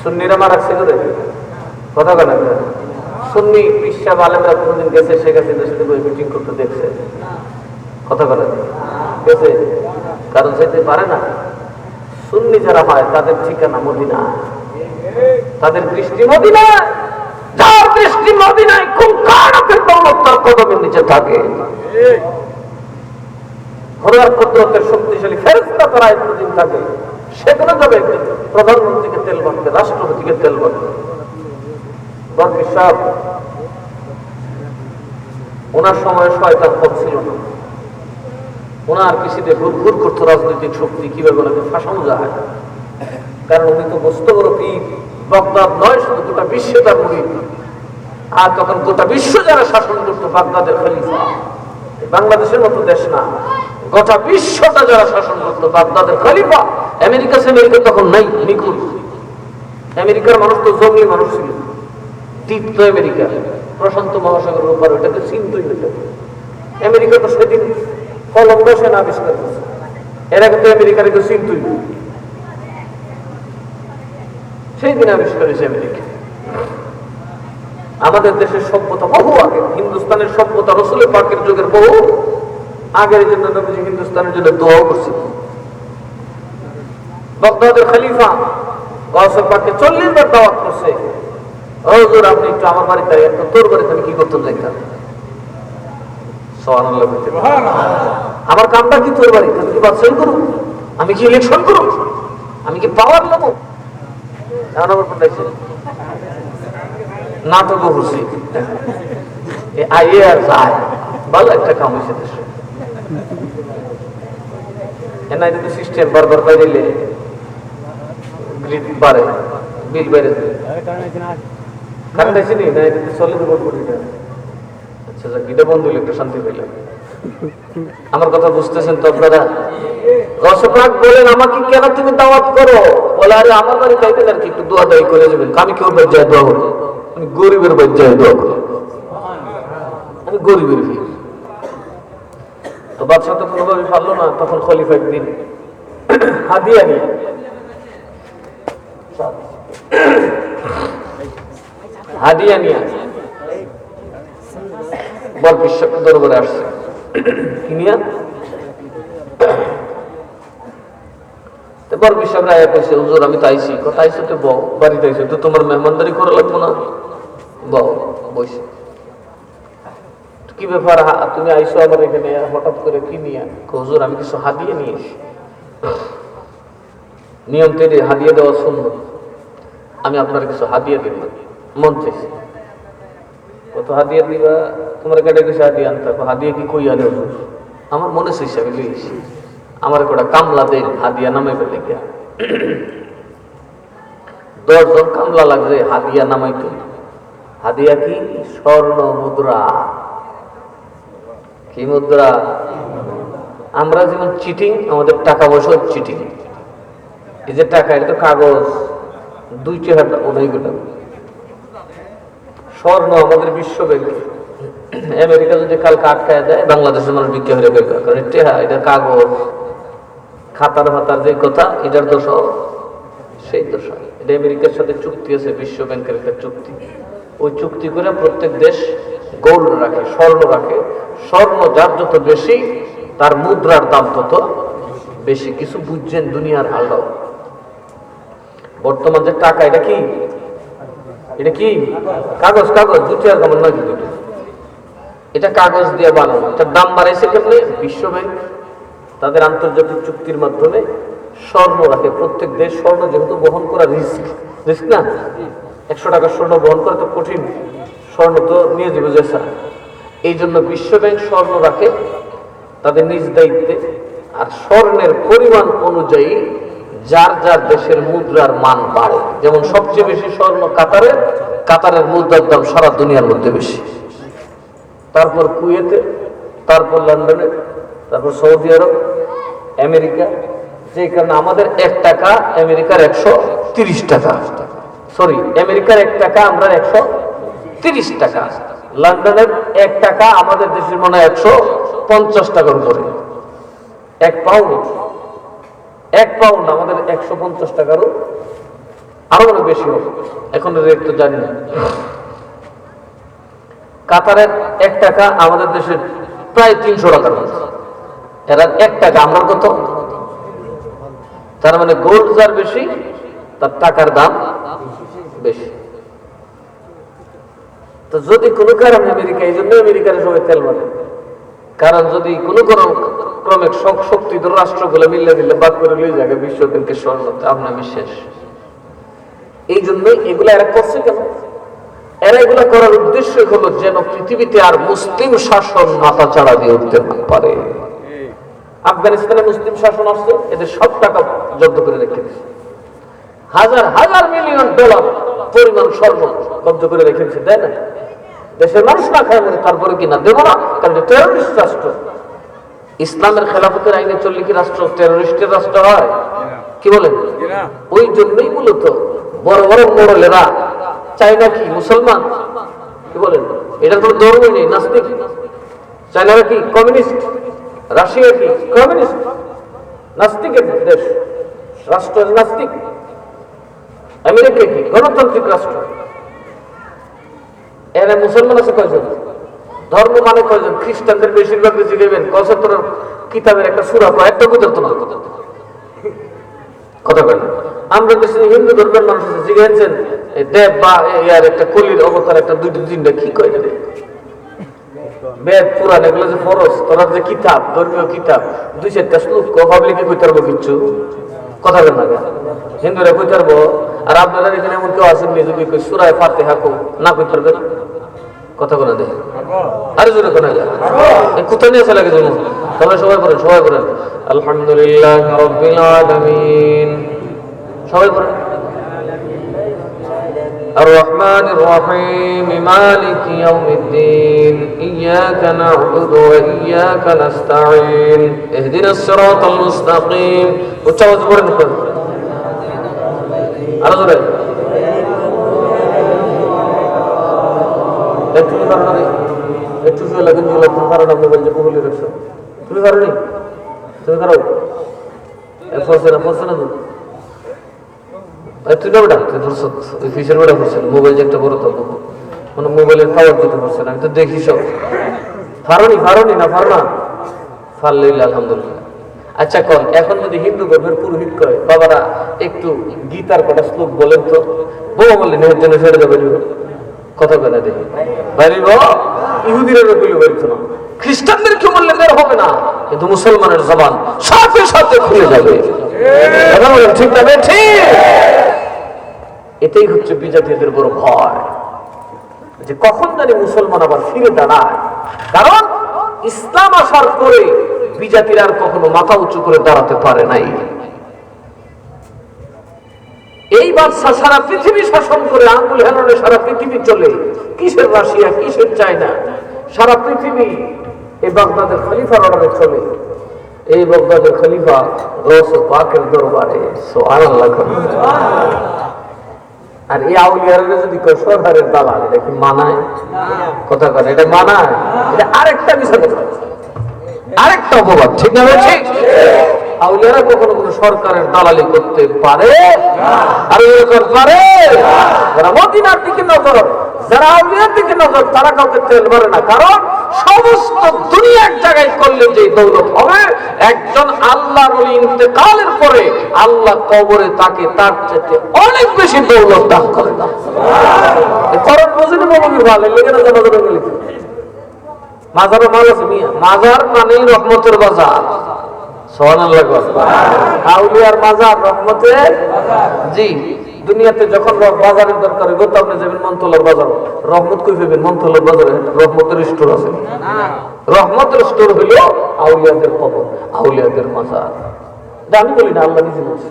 সুন্নিরা মারা রে কথা বলে সুন্নি বিশ্বাস আলেমরা কোনদিন গেছে শেখ হাসিনার সাথে মিটিং করতে দেখছে কথা বলে গেছে কারণ যেতে পারে না। সুন্নি যারা হয় তাদের ঠিকানা মদিনা, তাদের দৃষ্টি মদিনা, যার দৃষ্টি মদিনায় কোন কারণের দৌলত তার কদমের নিচে থাকে। খোদার কুদরতের শক্তিশালী ফেরেশতা তারা এতদিন থাকে, সেখানে যাবে প্রধানমন্ত্রীকে তেল বাঁধতে, রাষ্ট্রপতিকে তেল বাঁধতে। বরকি সাহেব ওনার সময় শয়তান পথ ছিল না, ওনার কিছুতে ঘুর করতো রাজনৈতিক শক্তি কিভাবে ওনাকে ফাঁসানো যায়, কারণ উনি তো বস্তু বড় পীর। বাগদাদ নয়, শুধু গোটা বিশ্বে তার মুরিদ। আর তখন গোটা বিশ্ব যারা শাসন করতো বাগদাদের খলিফা, বাংলাদেশের মতো দেশ না, গোটা বিশ্বটা যারা শাসন করতো বাগদাদের খলিফা। আমেরিকা তখন নাই, নিকুল। আমেরিকার মানুষ তো জঙ্গলি মানুষ ছিল, তীর্থ আমেরিকা প্রশান্ত মহাসাগরের উপর, ওটাকে চিনতই না। আমেরিকা তো সেদিন কলম্বাস সেনা আবিষ্কার করছে, এর আগে তো আমেরিকার কেউ চিনতই না, সেই দিন আবিষ্কার হয়েছে আমেরিকা। আমাদের দেশের সভ্যতা বহু আগে, হিন্দুস্তানের সভ্যতা রসুলের পাকের যুগের বহু আগের জন্য নবীজি হিন্দুস্তানের জন্য দোয়াও করছেন। বাগদাদের খলিফা গাউসুল পাককে 40 বার দাওয়াত করছে, হুজুর আপনি একটু আমার বাড়িতে, তোর বাড়িতে আমি কি করতাম যাইতাম, সুবহানাল্লাহ বলতে আমার কামটা কি তোর বাড়িতে, আমি কি বাদশাহী করব, আমি কি ইলেকশন করব, আমি কি পাওয়ার নেব। এখন আমার পাঠাইছে নাটকও করছি, আইয়ে আর যায়, ভালো একটা কাম হয়েছে দেশে। এনআইডি তো সিস্টেম বারবার বাইরে বাড়ে, বিল বাইরে কারেন্ট আছে নি না, এটা চলে দেবো। আচ্ছা যাক, এটা বন্ধ হইলে একটু শান্তি পেলাম। আমার কথা বুঝতেছেন তো আপনারা? রসপাক বলেন আমাকে কেন তুমি দাওয়াত করো, বলে আরে আমার বাড়ি যাইবেন আর কি, একটু দোয়া দায়ী করে যাবেন। আমি কেউ বাচ্চায় দোয়া করি, আমি গরিবের বাচ্চায় দোয়া করি, আমি গরিবের ভিড়। তো বাদশাহ তো কোনোভাবে পারলো না, তখন খলিফা একদিন হাদিয়া নিয়ে বল বিশ্বকে দরবারে আসছে কিনিয়া। বল বিশ্ব রায় কইছে হুজুর আমি তো আইছি, কথা আইছো তো বউ, বাড়িতে আইছো তো তোমার মেহমানদারি করা লাগবো না, বউ বসে। কি ব্যাপার তুমি আইসো আমার এখানে হঠাৎ করে, কি নিয়ে? হুজুর আমি কিছু হাদিয়া নিয়ে এসি। নিয়ম তৈরি হাদিয়া দেওয়া শুনবো, আমি আপনার কিছু হাদিয়া দিব, মন চাইছে। কত হাদিয়া দিবা? তোমার কেটে কিছু হাদিয়া আনতে, হাদিয়া কি কই আনে? আমার মনে চাইছে আমি লিয়েছি, আমার কটা কামলা দেন হাদিয়া নামে পেলে গিয়া। 10 জন কামলা লাগবে হাদিয়া নামাইতে। হাদিয়া কি? স্বর্ণ মুদ্রা। কি মুদ্রা? আমরা যেমন চিটিং, আমাদের টাকা পয়সা চিটিং। এই যে টাকা, এটা তো কাগজ, 2 হাজার অনেকগুলো। স্বর্ণ আমাদের বিশ্ব ব্যাংকে, আমেরিকা যদি কালকে আটকায় দেয় বাংলাদেশের মানুষ বিক্রি হয়ে বেকার, কারণ এটা কাগজ, খাতার ভাতার যে কথা, এটার দোষ সেই দোষ। এটা আমেরিকার সাথে চুক্তি আছে, বিশ্ব ব্যাংকের একটা চুক্তি। ওই চুক্তি করে প্রত্যেক দেশ গোল্ড রাখে, স্বর্ণ রাখে। স্বর্ণ যার যত বেশি, তার মুদ্রার দাম তত বেশি। কিছু বুঝছেন দুনিয়ার হালটাও? বর্তমান যে টাকা, এটা কি? এটা কি? কাগজ। কাগজ 2 টাকার কমন নয় কিন্তু, এটা কাগজ দিয়ে বানানো। এটার দাম বাড়াইছে কেমনে? বিশ্ব ব্যাংক তাদের আন্তর্জাতিক চুক্তির মাধ্যমে স্বর্ণ রাখে। প্রত্যেক দেশ স্বর্ণ যেহেতু বহন করা রিস্ক না, 100 টাকার স্বর্ণ বহন করা তো কঠিন, স্বর্ণ তো নিয়ে যাবে যেসা। এই জন্য বিশ্ব ব্যাংক স্বর্ণ রাখে তাদের নিজ দায়িত্বে। আর স্বর্ণের পরিমাণ অনুযায়ী যার যার দেশের মুদ্রার মান বাড়ে। যেমন সবচেয়ে বেশি স্বর্ণ কাতারের মুদ্রার দাম সারা দুনিয়ার মধ্যে বেশি, তারপর কুয়েতে, তারপর লন্ডনে, তারপর সৌদি আরব, আমেরিকা। যে কারণে আমাদের 1 টাকা আমেরিকার 130 টাকা, সরি আমেরিকার 1 টাকা আমরা 130 টাকা। লন্ডনের 1 টাকা আমাদের দেশের মনে হয় 150 টাকার উপরে 1 পাউন্ড। 1 পাউন্ড আমাদের 150 টাকারও আরো অনেক বেশি হবে, এখন রেট তো জানি না। কাতারের 1 টাকা আমাদের দেশের প্রায় 300 টাকার মতো, এরা 1 টাকা, আমরা কত? তার মানে গোল্ড যার বেশি তার টাকার দাম বেশি। তো যদি কোনো কারণে আমেরিকা, এই জন্য আমেরিকার সবাই তেল মারে, কারণ যদি কোনো ক্রমে শক্তিধর রাষ্ট্রগুলো মিলে দিলে বাদ করে নিয়ে যাবে বিশ্ব ব্যাংকের স্বর্ণ, আপনি আমি শেষ। এই জন্যই এগুলা এরা করছে কেন? এরা এগুলা করার উদ্দেশ্য হলো যেন পৃথিবীতে আর মুসলিম শাসন মাথা চাড়া দিয়ে উঠতে না পারে। আফগানিস্তানে মুসলিম শাসন আসছে, এদের সব টাকা জব্দ করে রেখে দিয়েছে, হাজার হাজার মিলিয়ন ডলার পরিমাণ স্বর্ণ কব্জ করে রেখে দিয়েছে, তাই না? দেশের মানুষ না খায় মনে, তারপরে কি না দেবো না, কারণ টেরোরিস্ট রাষ্ট্র। ইসলামের খেলাফতের আইনে চললে কি রাষ্ট্র টেরোরিস্টের রাষ্ট্র হয়? কি বলেন? ওই জন্যই মূলত বড় বড় মোড়লেরা চায়না কি মুসলমান, কি বলেন, এটার কোনো ধর্মই নেই, নাস্তিক। চায়নারা কি কমিউনিস্ট, রাশিয়া কি কমিউনিস্ট, নাস্তিকের দেশ, রাষ্ট্র নাস্তিক। আমেরিকা কি গণতান্ত্রিক রাষ্ট্র। এরা মুসলমান আছে কয়জন? ধর্ম মানে কয়জন? খ্রিস্টানদের বেশিরভাগ জিজ্ঞাসেন কসতর কিতাবের একটা সূরা কয়েকটা কইতে তোমার কথা বলেন। আমরা দেশে হিন্দু ধর্মের মানুষ আছে, জিজ্ঞাসেন দেব বা ইয়ার একটা কলির অবতার একটা 2-3টা কি কয় রে? বেদ পুরাণ এগুলো যে ফরজ, তোরা যে কিতাব, ধর্মীয় কিতাব 2-4টা শ্লোক পাবলিকে কইতে পারবো কিচ্ছু কথা বলেন না, হিন্দুরা কইতে পারবো। আর আপনারা এখানে এমন কেউ আসেননি যদি সূরা ফাতিহা না কইতে পারবেন, কথা বলে দেখেন আরে জোরে কোনা যায় কোথায় নিয়ে চলে গেছে। সবাই পড়েন, সবাই পড়েন আলহামদুলিল্লাহ রাব্বিল আলামিন, সবাই পড়েন। الرحمن الرحيم مالك يوم الدين إياك نعبد وإياك نستعين اهدنا الصراط المستقيم وتعوذ بركة على زوره একটু কারণ একটু জোরে লাগেন, জোরে লাগেন, কারণ আপনি বলছেন কবুলি রাখছো, তুমি পারো নি, তুমি পারো ফসে না তুই না বেটা, তুই ধরছ ওই ফিসের বেটা পড়ছেন, মোবাইল যে একটা বড় তো মানে মোবাইলের পাওয়ার দিতে পারছেন, আমি তো দেখি সব। ফারোনি না ফারো না, ফারলেই আলহামদুলিল্লাহ। আচ্ছা কোন এখন যদি হিন্দু ধর্মের পুরোহিত কয় বাবারা একটু গীতার কটা শ্লোক বলেন তো, বউ বললেন এর জন্য ছেড়ে যাবে কথা কেনা দেখি বাইরে, ইহুদিরা রকলি বলতো না, খ্রিস্টানদের কেউ বললে বের হবে না, কিন্তু মুসলমানের জবান সাথে সাথে খুলে যাবে, ঠিক না? ঠিক। এটাই হচ্ছে বিজাতীয়দের বড় ভয়, যে কখন জানি মুসলমান আবার ফিরে দাঁড়ায়। কারণ ইসলাম আসার পরে বিজাতিরা আর কখনো মাথা উঁচু করে দাঁড়াতে পারে নাই। এই বাদশা সারা পৃথিবী শাসন করে, আঙ্গুল হেলানো সারা পৃথিবী চলে, কিসের রাশিয়া, কিসের চায়না, সারা পৃথিবী এই বাগদাদের খলিফার অর্ডারে চলে। এই বাগদাদের খলিফা রস পাকের দরবারে সুবহানাল্লাহ। আর এই আউলিয়ারা যদি সরকারের দালাল, এটা কি মানায়? কথা বলে এটা মানায়? এটা আরেকটা বিষয়, আরেকটা অপবাদ, ঠিক না? ঠিক। আউলিয়ারা কখনো কোনো সরকারের দালালি করতে পারে? আর পারে যারা মদিনার দিকে নজর, যারা আউলিয়ার দিকে নজর, তারা কাউকে তেল মারে না। কারণ সমস্ত দুনিয়া এক জায়গায় করলে যে দৌলত হবে, একজন আল্লাহর ওলি ইন্তেকালের পরে আল্লাহ কবরে তাকে তার চেয়ে অনেক বেশি দৌলত দান করে না। করণ বুঝিনি মৌলবীর ভালো লেগে না, জানা যাবে লিখে মাজারও মাল আছে মিয়া, মাজার মানেই রহমতের বাজার। সুবহানাল্লাহ। আউলিয়ার মাজার রহমতের, জি। দুনিয়াতে যখন বাজারের দরকার হবে তো আপনি যাবেন মনতলার বাজার, রহমত কই পাবেন? মনতলার বাজারে রহমতের স্টোর আছে। রহমতের স্টোর হইল আউলিয়াদের কবর, আউলিয়াদের মাজার। আমি বলি না, আল্লাহ নিজে বলছে।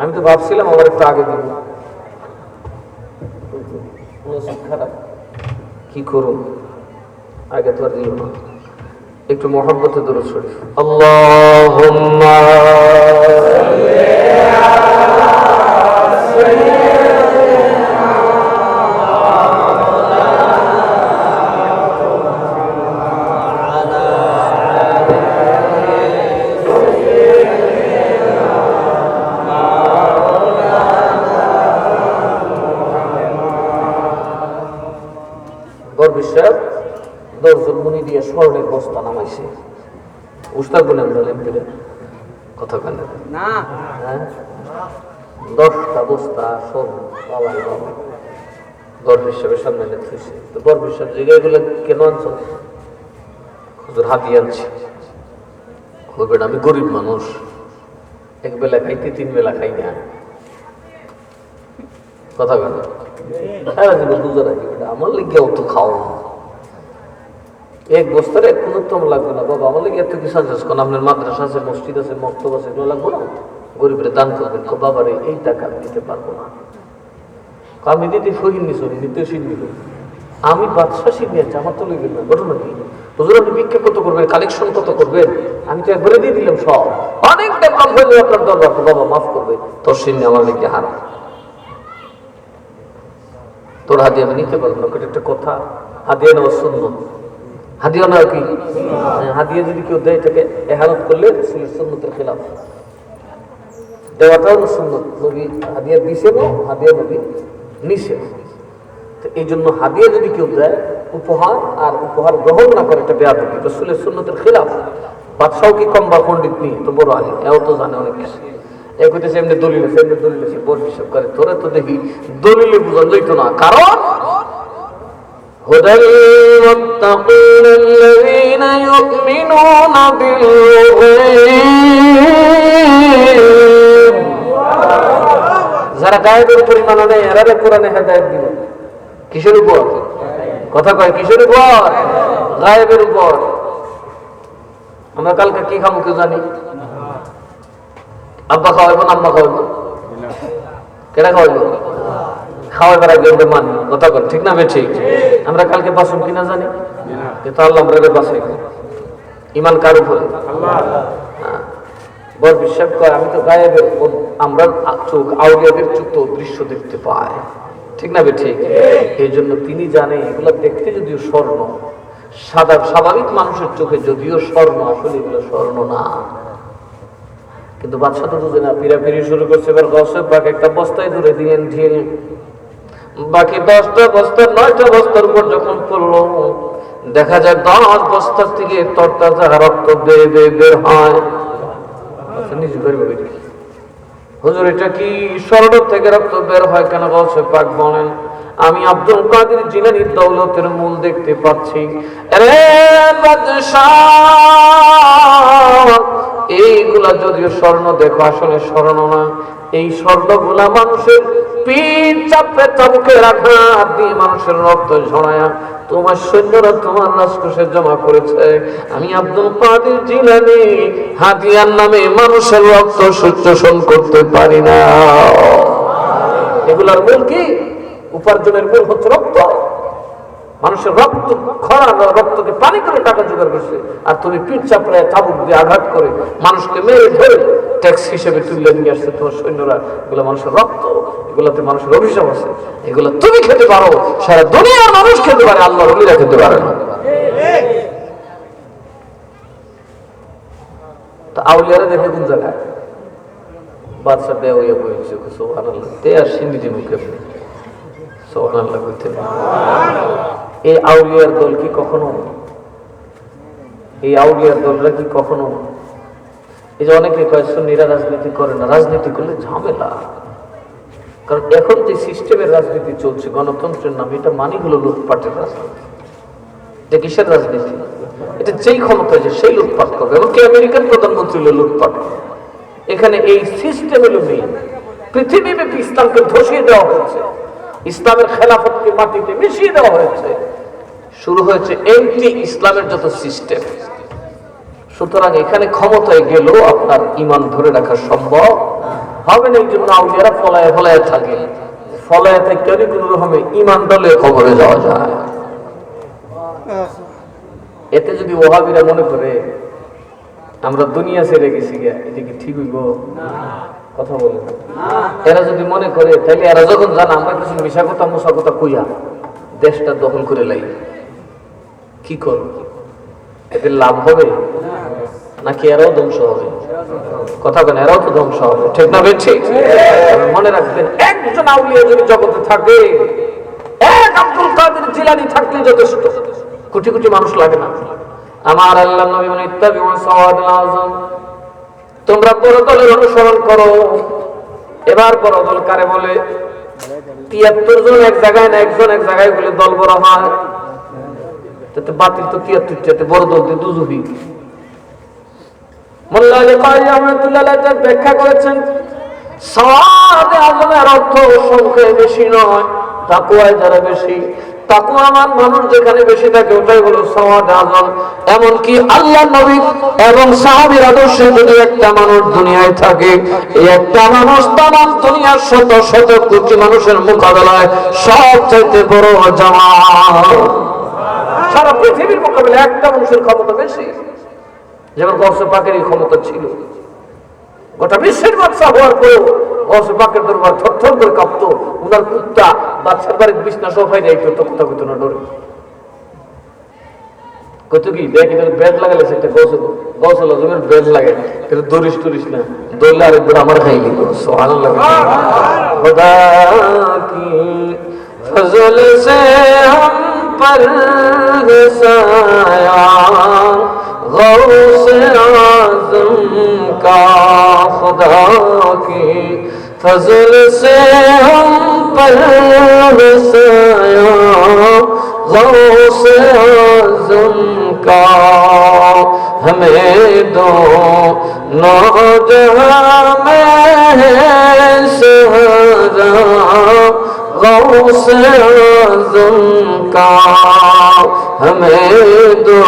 আমি তো ভাবছিলাম আমার একটু আগে দিব, খারাপ কি করুন, আগে তো আর দিল না। একটু মহব্বতে দরুদ শরীফ, আল্লাহুম্মা 10 জন মুনি দিয়ে স্বর্ণের বস্তা নামাইছে। উস্তাদ বলে আমরা এমপিরা কথা কেন না, হ্যাঁ 10টা বস্তা স্বর্ণ বাবা বাবা গর্ব হিসাবে সামনে থুইছে। তো গর্ব হিসাবে জায়গায় এগুলো কেন আনছো? হুজুর হাতি আনছি। বলবেন আমি গরিব মানুষ, এক বেলা খাইতে 3 বেলা খাই না, কথা কেন সারা জীবন বুঝে রাখি আমার লিগে অত খাও এক বস্তার এক কোন লাগবে না বাবা, আমার লিগে এত কিছু আছে কোন আপনার মাদ্রাসা আছে, মসজিদ আছে, মক্তব আছে, এগুলো লাগবে না, গরিবের দান করবেন। বাবারে এই টাকা আমি দিতে পারবো না, আমি দিতে ফহিন নিছ নিতে শিখবি, আমি বাদশা শিখিয়েছি, আমার তো লিখবেন না। ঘটনা কি হুজুর আপনি ভিক্ষা কত করবেন, কালেকশন কত করবেন? আমি তো একবারে দিয়ে দিলাম সব, অনেক ডেভেলপ হয়ে যাবে আপনার দরবার, বাবা মাফ করবে, তোর সিন্নি আমার লিখে হার, তোর হাদিয়া আমি নিতে পারবো না। একটা কথা, হাদিয়া নেওয়া সুন্নাত, হাদিয়া নেওয়া কি? হাদিয়া যদি কেউ দেয় এটাকে এহানত করলে সুন্নতের খেলাফ, দেওয়াটাও সুন্নত। নবী হাদিয়া দিছে না, হাদিয়া নবী নিছে। তো এই জন্য হাদিয়া যদি কেউ দেয় উপহার, আর উপহার গ্রহণ না করে এটা বেয়াদবি, রাসূলের সুন্নতের খেলাফ। বাদশাও কি কম বা পণ্ডিত নেই, তো বড় আলী এও তো জানে অনেক কিছু। এক হইতেছে এমনি দলিল আছে, এমনি দলিল আছে, বড় হিসাব করে তোরা তো দেখি দলিলে বোঝা যাইতো না, কারণ হুদাল মুত্তাকিনাল্লাযীনা ইউমিনুনা বিল গায়ব, যারা গায়েবের পরিমাণ নেই এরা কোরআনে হেদায়েত দিব। কিসের উপর কথা কয়? কিসের উপর? গায়েবের উপর। আমরা কালকে কি খাবো কেউ জানি? আব্বা খাওয়াইবো না আম্মা খাওয়াইবো? কেটা খাওয়াইবো? খাওয়াইবার আগে আমরা মানি, কথা কর ঠিক না? ঠিক। আমরা কালকে বাসন কিনা জানি, কিন্তু আল্লাহ আমরা বাসাই ইমান কার উপরে? বড় বিশ্বাস করে আমি তো গায়েবের, আমরা চোখ আউলিয়াদের চোখ তো দৃশ্য দেখতে পাই, ঠিক না? ঠিক। এই জন্য তিনি জানে এগুলো দেখতে যদিও স্বর্ণ, সাদা স্বাভাবিক মানুষের চোখে যদিও স্বর্ণ, আসলে এগুলো স্বর্ণ না। কিন্তু বাদশা তো বুঝে না, পিড়াপিড়ি শুরু করছে। এবার গসব বাকি একটা বস্তায় ধরে দিলেন ঢিল, বাকি 10টা বস্তা 9টা বস্তার উপর যখন পড়লো দেখা যায় 10 বস্তার থেকে তরতাজা রক্ত বের হয়। হুজুর এটা কি স্বর্ণ থেকে রক্ত বের হয় কেন? বলছে পাক বলেন আমি আব্দুল কাদের জিলানীর দৌলতের মূল দেখতে পাচ্ছি। এইগুলা যদিও স্বর্ণ দেখো, আসলে স্বর্ণ না। এই স্বর্ণগুলা মানুষের পিঠ চাপে চাবুকে রাখা দিয়ে মানুষের রক্ত ঝরায়া তোমার সৈন্যরা তোমার রাজকোষে জমা করেছে। আমি আব্দুল কাদের জিলানী হাদিয়ার নামে মানুষের রক্ত শোষণ করতে পারি না। এগুলার মূল কি? উপার্জনের মূল হচ্ছে রক্ত। মানুষের রক্ত খরা, রক্তকে পানি করে টাকা জোগাড় করছে, আর তুমি পিঠ চাপড়ায় চাবুক দিয়ে আঘাত করে মানুষকে মেরে ধরে ট্যাক্স হিসেবে তুলে নিয়ে আসছে তোমার সৈন্যরা। এগুলো মানুষের রক্ত, এগুলোতে মানুষের অভিশাপ আছে। এগুলো তুমি খেতে পারো, সারা দুনিয়ার মানুষ খেতে পারে, আল্লাহর ওলিরা খেতে পারে না। তো আউলিয়ারা দেখে কোন জায়গায় বাদশা দেয়া হইয়া বইছে, সুবহানাল্লাহ, তে আর সিন্দিজি মুখে সুবহানাল্লাহ কইতে। এই আউলিয়ার দল কি কখনো, এই আউলিয়ার দলরা কি কখনো, এই যে অনেকে কয় সুন্নিরা রাজনীতি করে না, রাজনীতি করলে ঝামেলা। কারণ এখন যে সিস্টেমের রাজনীতি চলছে গণতন্ত্রের নামে, এটা মানি হলো লুটপাটের রাজনীতি। এটা কিসের রাজনীতি? এটা যেই ক্ষমতা আছে সেই লুটপাট করবে, এমনকি আমেরিকান প্রধানমন্ত্রী হলো লুটপাট। এখানে এই সিস্টেম হলো মেইন। পৃথিবীব্যাপী ইসলামকে ধসিয়ে দেওয়া হয়েছে, ইসলামের খেলাফতকে মাটিতে মিশিয়ে দেওয়া হয়েছে। শুরু হয়েছে এন্টি ইসলামের যত সিস্টেম। সুতরাং এখানে ক্ষমতায় গেলেও আপনার ইমান ধরে রাখা সম্ভব হবে না। এই জন্য আউলিয়ারা ফলায় ফলায় থাকে, ফলায় থেকে কোন রকমে ইমান দলে খবরে যাওয়া যায়। এতে যদি ওহাবিরা মনে করে আমরা দুনিয়া ছেড়ে গেছি, এটা কি ঠিক হইব? কথা বলে এরা যদি মনে করে, তাহলে এরা যখন জানা আমরা কিছু মিশা কথা মোসা কথা কইয়া দেশটা দখল করে লাই, কি করব? এতে লাভ হবে নাকি এরাও ধ্বংস হবে? কথা বলেন, এরাও তো ধ্বংস হবে, ঠিক না? ঠিক। মনে রাখবেন, একজন আউলিয়া যদি জগতে থাকে, এক আব্দুল কাদের জিলানী থাকলে যথেষ্ট। কোটি কোটি মানুষ লাগে না। আমার আল্লাহ নবী বলেন ইত্তাবিউ সাওয়াদুল আযম, তোমরা বড় দলের অনুসরণ করো। এবার বড় দল কারে বলে? ৭৩ জন এক জায়গায় না, একজন এক জায়গায় বলে দল বড় হয়। তাতে বাতিল তো ৭৩টাতে, বড় দল দিয়ে দুজুহি। মোল্লা আলী কারি রাহমাতুল্লাহ আলাইহি ব্যাখ্যা করেছেন সাওয়াদে আযমের অর্থ সংখ্যায় বেশি নয়, তাকওয়ায় যারা বেশি। তাকওয়ামান মানুষ যেখানে বেশি থাকে ওটাই হলো সাওয়াদে আযম। এমনকি আল্লাহ নবী এবং সাহাবীর আদর্শে যদি একটা মানুষ দুনিয়ায় থাকে, এই একটা মানুষ তামাম দুনিয়ার শত শত কোটি মানুষের মোকাবেলায় সবচেয়ে বড় জামাত। সারা পৃথিবীর মোকাবেলায় একটা মানুষের ক্ষমতা বেশি। যেমন গৌসে পাকের এই ক্ষমতা ছিল, গোটা বিশ্বের বাদশাহ হওয়ার পরেও গৌসে পাকের দরবার থরথর করে কাঁপতো। উনার কুত্তা বাদশার বাড়ির বিছনা সোফায় যাইতো, তো কুত্তা কইতো না ডরে। কত কি দেখি বেড লাগালে সেটা গৌসল আজমের বেড লাগে, কিন্তু দরিস টরিস না, দৌড়লে আরেকবার আমার খাইলি। সুবহানাল্লাহ। খোদা কি ফজল সে हम पर साया गौसे आज़म का, खुदा की फजल से हम पर साया गौसे आज़म का, हमें दो नौजहां में सहारा गौसे आज़म का, हमें दो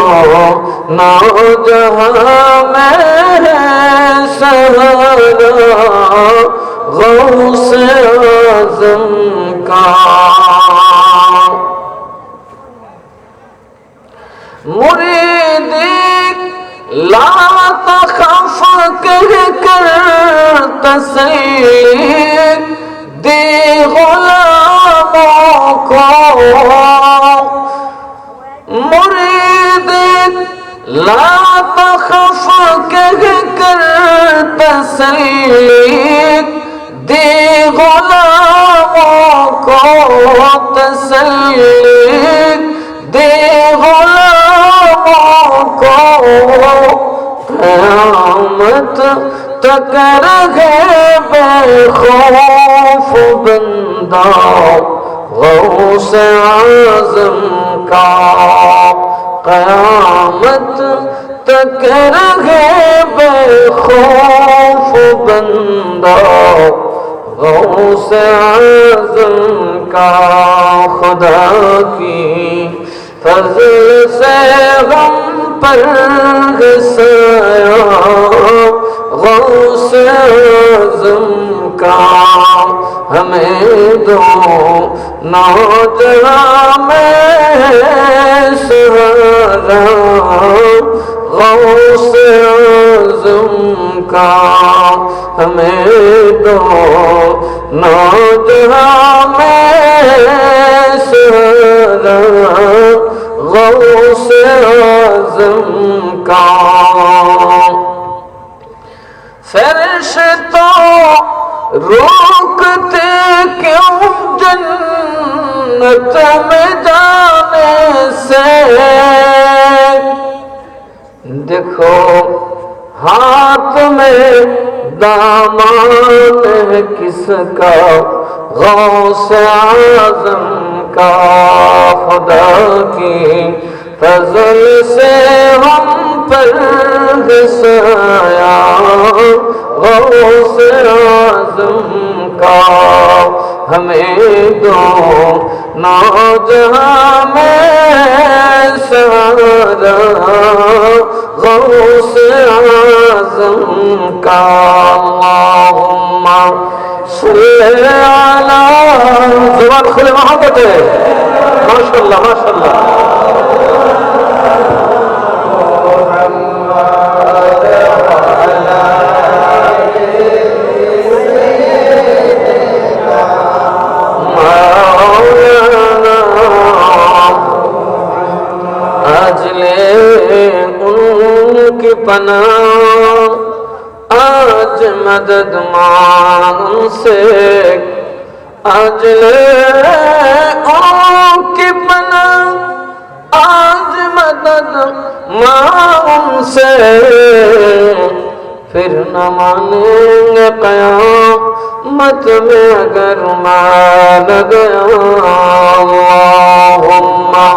नौजहां में सहारा गौसे आज़म का। मुरीदी ला तखफ कह कर तस्लीम दे गुलामों को, मुरीदी ला तखफ कह कर तस्लीम दे गुलामों को, तस्लीम दे गुलामों को, क़यामत तक रहे बेखौफ बंदा गौसे आज़म का, क़यामत तक रहे बेखौफ बंदा गौसे आज़म का, खुदा की फज़ल से हम पर साया गौसे आज़म का, हमें दो नौजहां में सहारा गौसे आज़म का, हमें दो नौजहां में सहारा गौसे आज़म का। फरिश्तों रोकते क्यों जन्नत में जाने से, देखो हाथ में दामन है किसका गौसे आज़म का, खुदा की फजल से हम पर साया गौसे आज़म का, हमें दो नौजहां में सहारा गौसे आज़म का। अल्लाहुम्मा सल्ली अला, ज़ुबान खुले मोहब्बत है, माशाअल्लाह माशाअल्लाह। पनाह आज मदद मांग उनसे, आज ले उनकी पनाह आज मदद मांग से फिर न मानेंगे क़यामत में अगर मान गया अल्लाहुम्मा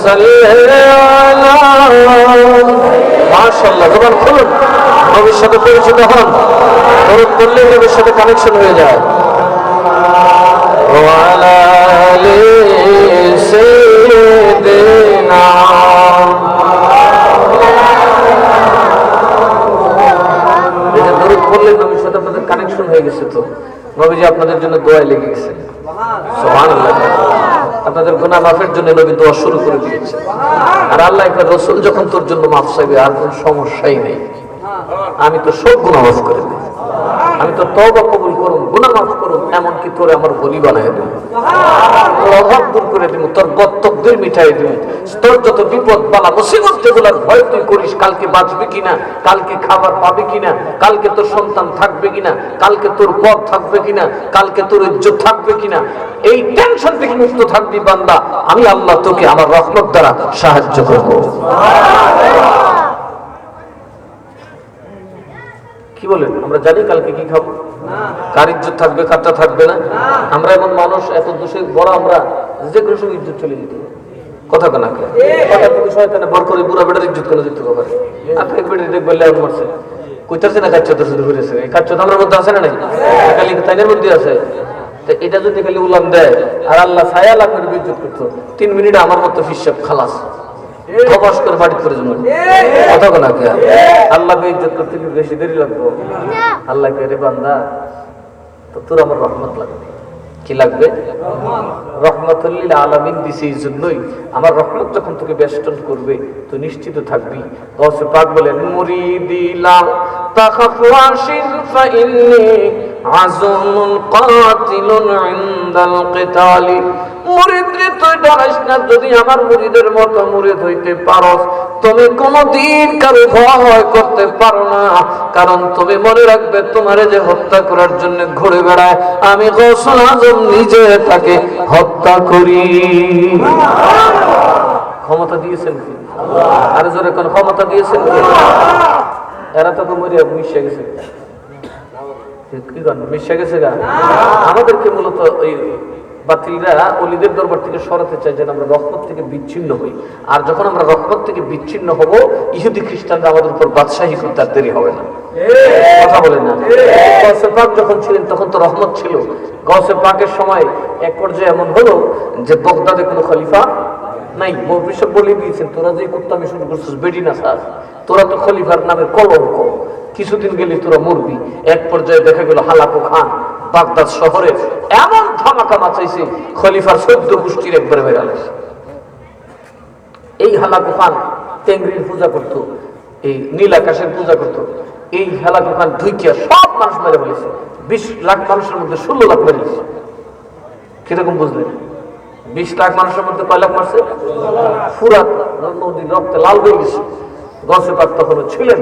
सल्ली अला माशाআল্লাহ জবান খুলুন নবীর সাথে পরিচিত হন দরুদ পড়লে নবীর সাথে কানেকশন হয়ে যায় ওয়া আলা আলি সাইয়্যিদিনা এটা দরুদ পড়লে নবীর সাথে আপনাদের কানেকশন হয়ে গেছে তো নবীজি আপনাদের জন্য দোয়ায় লেগে গেছে সুবহানাল্লাহ আপনাদের গুনাহ মাফের জন্য নবী দোয়া শুরু করে দিয়েছে আর আল্লাহ এর রাসূল যখন তোর জন্য মাফ চাইবে আর কোনো সমস্যাই নেই আমি তো সব গুনাহ মাফ করে দেব আমি তো তওবা কবুল করব গুনাহ মাফ করব এমন কি তোরে আমার বলি বানায় দেব তোর অভাব দূর করে দেব তোর বদতকদির মিটাই দেব তোর যত বিপদ বালা মুসিবত যেগুলোর ভয় তুই করিস কালকে বাঁচবে কিনা কালকে খাবার পাবে কিনা কালকে তোর সন্তান থাকবে কিনা কালকে তোর পদ থাকবে কিনা কালকে তোর ইজ্জত থাকবে কিনা এই টেনশন থেকে মুক্ত থাকবি বান্দা আমি আল্লাহ তোকে আমার রহমত দ্বারা সাহায্য করব কি বলেন আমরা জানি কালকে কি খাবো কার ইজ্জত থাকবে কারটা থাকবে না আমরা এমন মানুষ এত দোষে বড় আমরা যে কোনো সময় ইজ্জত চলে যেতে কথা কেনা কথা কিন্তু শয়তানে বর করে বুড়া বেটার ইজ্জত করে দিতে পারে আপনি এক বেটা দেখবেন লেন মারছে কইতাছে না কাচ্চা তো শুধু করেছে এই কাচ্চা তো আমার মধ্যে আছে না নাই খালি তাইনের মধ্যে আছে তো এটা যদি খালি উলাম দেয় আর আল্লাহ ছায়া লাখ করে ইজ্জত করতো 3 মিনিটে আমার মতো ফিসব খালাস খবস করে বাড়ি করে জন্য কথা কেনা আল্লাহকে ইজ্জত করতে কি বেশি দেরি লাগবে আল্লাহকে রে বান্দা তো তোর আমার রহমত লাগবে কি লাগবে রহমতুল লিল আলামিন দিছে এই জন্যই আমার রহমত যখন তোকে বেষ্টন করবে তুই নিশ্চিত থাকবি গাউসে পাক বলেন মুরিদিলা তাখাফু আশির ফা ইন্নী আযমুন কাতিলুন ইনদাল কিতালি মুরিদ রে তুই ডরাস না যদি আমার মুরিদের মতো মুরিদ হইতে পারো তুমি কোনদিন কারো ভয় করতে পারো না কারণ তুমি মনে রাখবে তোমারে যে হত্যা করার জন্য ঘুরে বেড়ায় আমি গৌসুল আজম নিজে তাকে হত্যা করি ক্ষমতা দিয়েছেন কি আল্লাহ আরে জোরে কোন ক্ষমতা দিয়েছেন কি এরা তো মরিয়া মিশে গেছে কি গান মিশে গেছে গা আমাদেরকে মূলত ওই বাতিলরা ওলিদের দরবার থেকে সরাতে চায় যেন আমরা রহমত থেকে বিচ্ছিন্ন হই আর যখন আমরা রহমত থেকে বিচ্ছিন্ন হব ইহুদি খ্রিস্টানরা আমাদের উপর বাদশাহী করতে আর দেরি হবে না কথা বলে না গাউসে পাক যখন ছিলেন তখন তো রহমত ছিল গাউসে পাকের সময় এক পর্যায়ে এমন হলো যে বগদাদে কোনো খলিফা নাই মৌপিসব বলে দিয়েছেন তোরা যে কুত্তামি শুরু করছিস বেডি না স্যার তোরা তো খলিফার নামে কলঙ্ক কিছুদিন গেলে তোরা মরবি এক পর্যায়ে দেখা গেল হালাকু খান বাগদাদ শহরে এমন ধামাকা মাচাইছে খলিফার 14 গোষ্ঠীর একবারে বেরালে এই হালাকু খান টেংরির পূজা করত এই নীল আকাশের পূজা করত এই হালাকু খান ঢুকিয়া সব মানুষ মেরে ফেলেছে 20 লাখ মানুষের মধ্যে 16 লাখ মেরে ফেলেছে কিরকম বুঝলেন 20 লাখ মানুষের মধ্যে কয় লাখ মারছে ফুরাত নদী রক্তে লাল হয়ে গেছে গাউসে পাক তখনও ছিলেন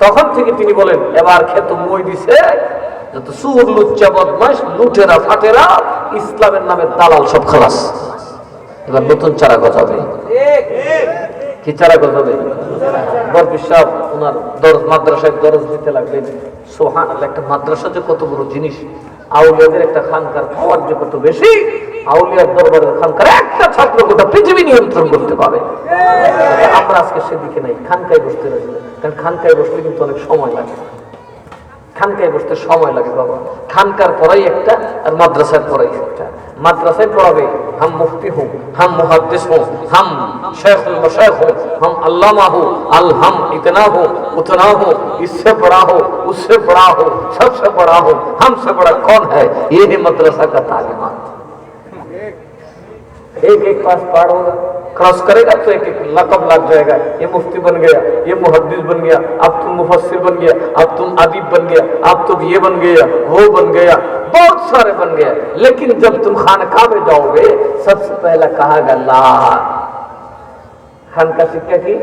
তখন থেকে তিনি বলেন এবার খেত মই দিছে যত সুর লুচ্চা বদমাশ লুটেরা ফাটেরা ইসলামের নামে দালাল সব খালাস এবার নতুন চারা গজাবে কি চারা গজাবে বরফি সাহেব ওনার দরজ মাদ্রাসায় দরজ দিতে লাগলেন সুবহানাল্লাহ একটা মাদ্রাসা যে কত বড় জিনিস আউলিয়াদের একটা খানকার পাওয়ার যে কত বেশি আউলিয়ার দরবারের খানকার একটা ছাত্র গোটা পৃথিবী নিয়ন্ত্রণ করতে পারে আমরা আজকে সেদিকে নাই খানকায় বসতে রাজি কারণ খানকায় বসতে কিন্তু অনেক সময় লাগে খানকায় বসতে সময় লাগে বাবা খানকার পড়াই একটা আর মাদ্রাসার পড়াই একটা মাদ্রাসায় পড়াবে हम मुफ्ती हूँ हम मुहद्दिस हूँ हम शेखुल मशाइख हूँ हम अल्लामा हूँ अल हम इतना हूँ उतना हूँ इससे बड़ा हो उससे बड़ा हो सबसे बड़ा हो हमसे बड़ा कौन है ये है मद्रसा का तालीमात एक एक पास पार होगा क्रॉस करेगा तो एक एक लकब लग जाएगा ये मुफ्ती बन गया ये मुहद्दिस बन गया अब तुम मुफस्सिर बन गया अब तुम अदीब बन गया अब तुम ये बन गया वो बन गया बहुत सारे बन गया लेकिन जब तुम खानका में जाओगे सबसे पहला कहागा ला खानका शिक्षा की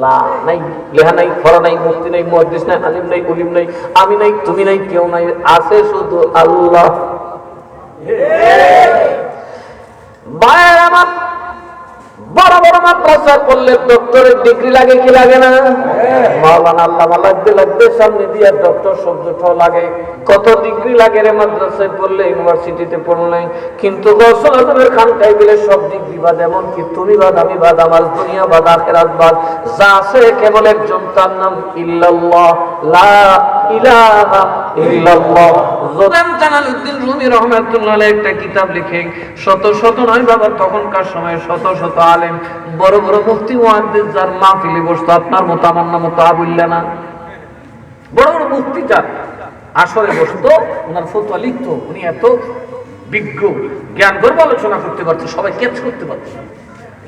ला नहीं लेहा नहीं फरा नहीं मुफ्ती नहीं मुहद्दिस नहीं अलिम नहीं उलिम नहीं आमी नहीं तुम्ही नहीं क्यों नहीं आसे शुद्ध अल्लाह বড় বড় মাদ্রাসা করলে ডক্টরের ডিগ্রি লাগে কি লাগে না? মাওলানা আল্লামা লাগতে লাগতে সামনে দিয়ে ডক্টর শব্দটাও লাগে। কত ডিগ্রি লাগে রে মাদ্রাসায় পড়লে, ইউনিভার্সিটিতে পড়লে। কিন্তু গৌসুল আজমের খানকায় গেলে সব ডিগ্রি বাদ, এমনকি তুমি বাদ, আমি বাদ, আমার দুনিয়া বাদ, আখিরাত বাদ, যা আছে কেবল একজন, তার নাম ইল্লাল্লাহ, লা ইলাহা ইল্লাল্লাহ। জালালউদ্দিন রুমি রাহমাতুল্লাহ আলাইহি একটা কিতাব লিখে, শত শত নয় বাবা, তখনকার সময়ে শত শত আলেম, বড় বড় মুফতি মুহাদ্দিস যার মাহফিলে বসতো, আপনার মতো আমার নাম তো আবুল্লাহ না, বড় বড় মুফতি যার আসরে বসতো, ওনার ফতোয়া লিখতো, উনি এত বিজ্ঞ, জ্ঞান গর্ব আলোচনা করতে পারতো, সবাই ক্যাচ করতে পারতো।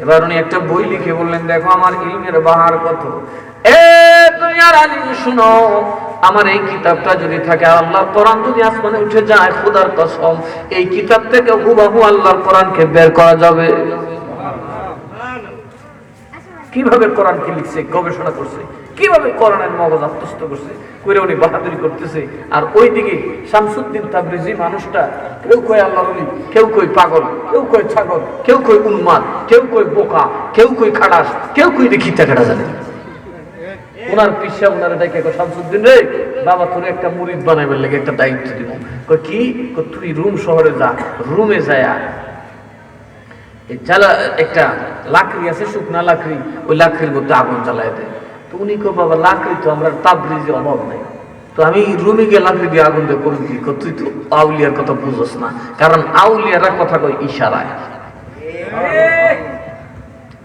এবার উনি একটা বই লিখে বললেন, দেখো আমার ইলমের বাহার কত। এ দুনিয়ার আলিম শুনো, আমার এই কিতাবটা যদি থাকে, আল্লাহর কোরআন যদি আসমানে উঠে যায়, খোদার কসম এই কিতাব থেকে হুবহু আল্লাহর কোরআনকে বের করা যাবে। কিভাবে কোরআনকে লিখছে, গবেষণা করছে, কিভাবে কোরআনের মগজ আত্মস্থ করছে, করে উনি বাহাদুরি করতেছে। আর ওইদিকে শামসুদ্দিন তাবরিজি মানুষটা, কেউ কয় আল্লাহর ওলি, কেউ কয় পাগল, কেউ কয় ছাগল, কেউ কয় উন্মাদ, কেউ কয় বোকা, কেউ কয় খাটাস, কেউ কয় দেখিতা কাটা জানে। ওনার পিসা ওনার ডাকে, শামসুদ্দিন রে বাবা, তোর একটা মুরিদ বানাইবার লাগে একটা দায়িত্ব দিব। কি? তুই রুম শহরে যা, রুমে যায়া একটা লাকড়ি আছে, শুকনা লাকড়ি, ওই লাকড়ির মধ্যে আগুন জ্বালায় দেয়। তো উনি কো, বাবা লাকড়ি তো আমরা তাবরিজে অভাব নাই, তো আমি রুমে গিয়ে লাকড়ি দিয়ে আগুন দিয়ে করবি কি? তুই তো আউলিয়ার কথা বুঝোস না, কারণ আউলিয়ারা কথা কয় ইশারায়।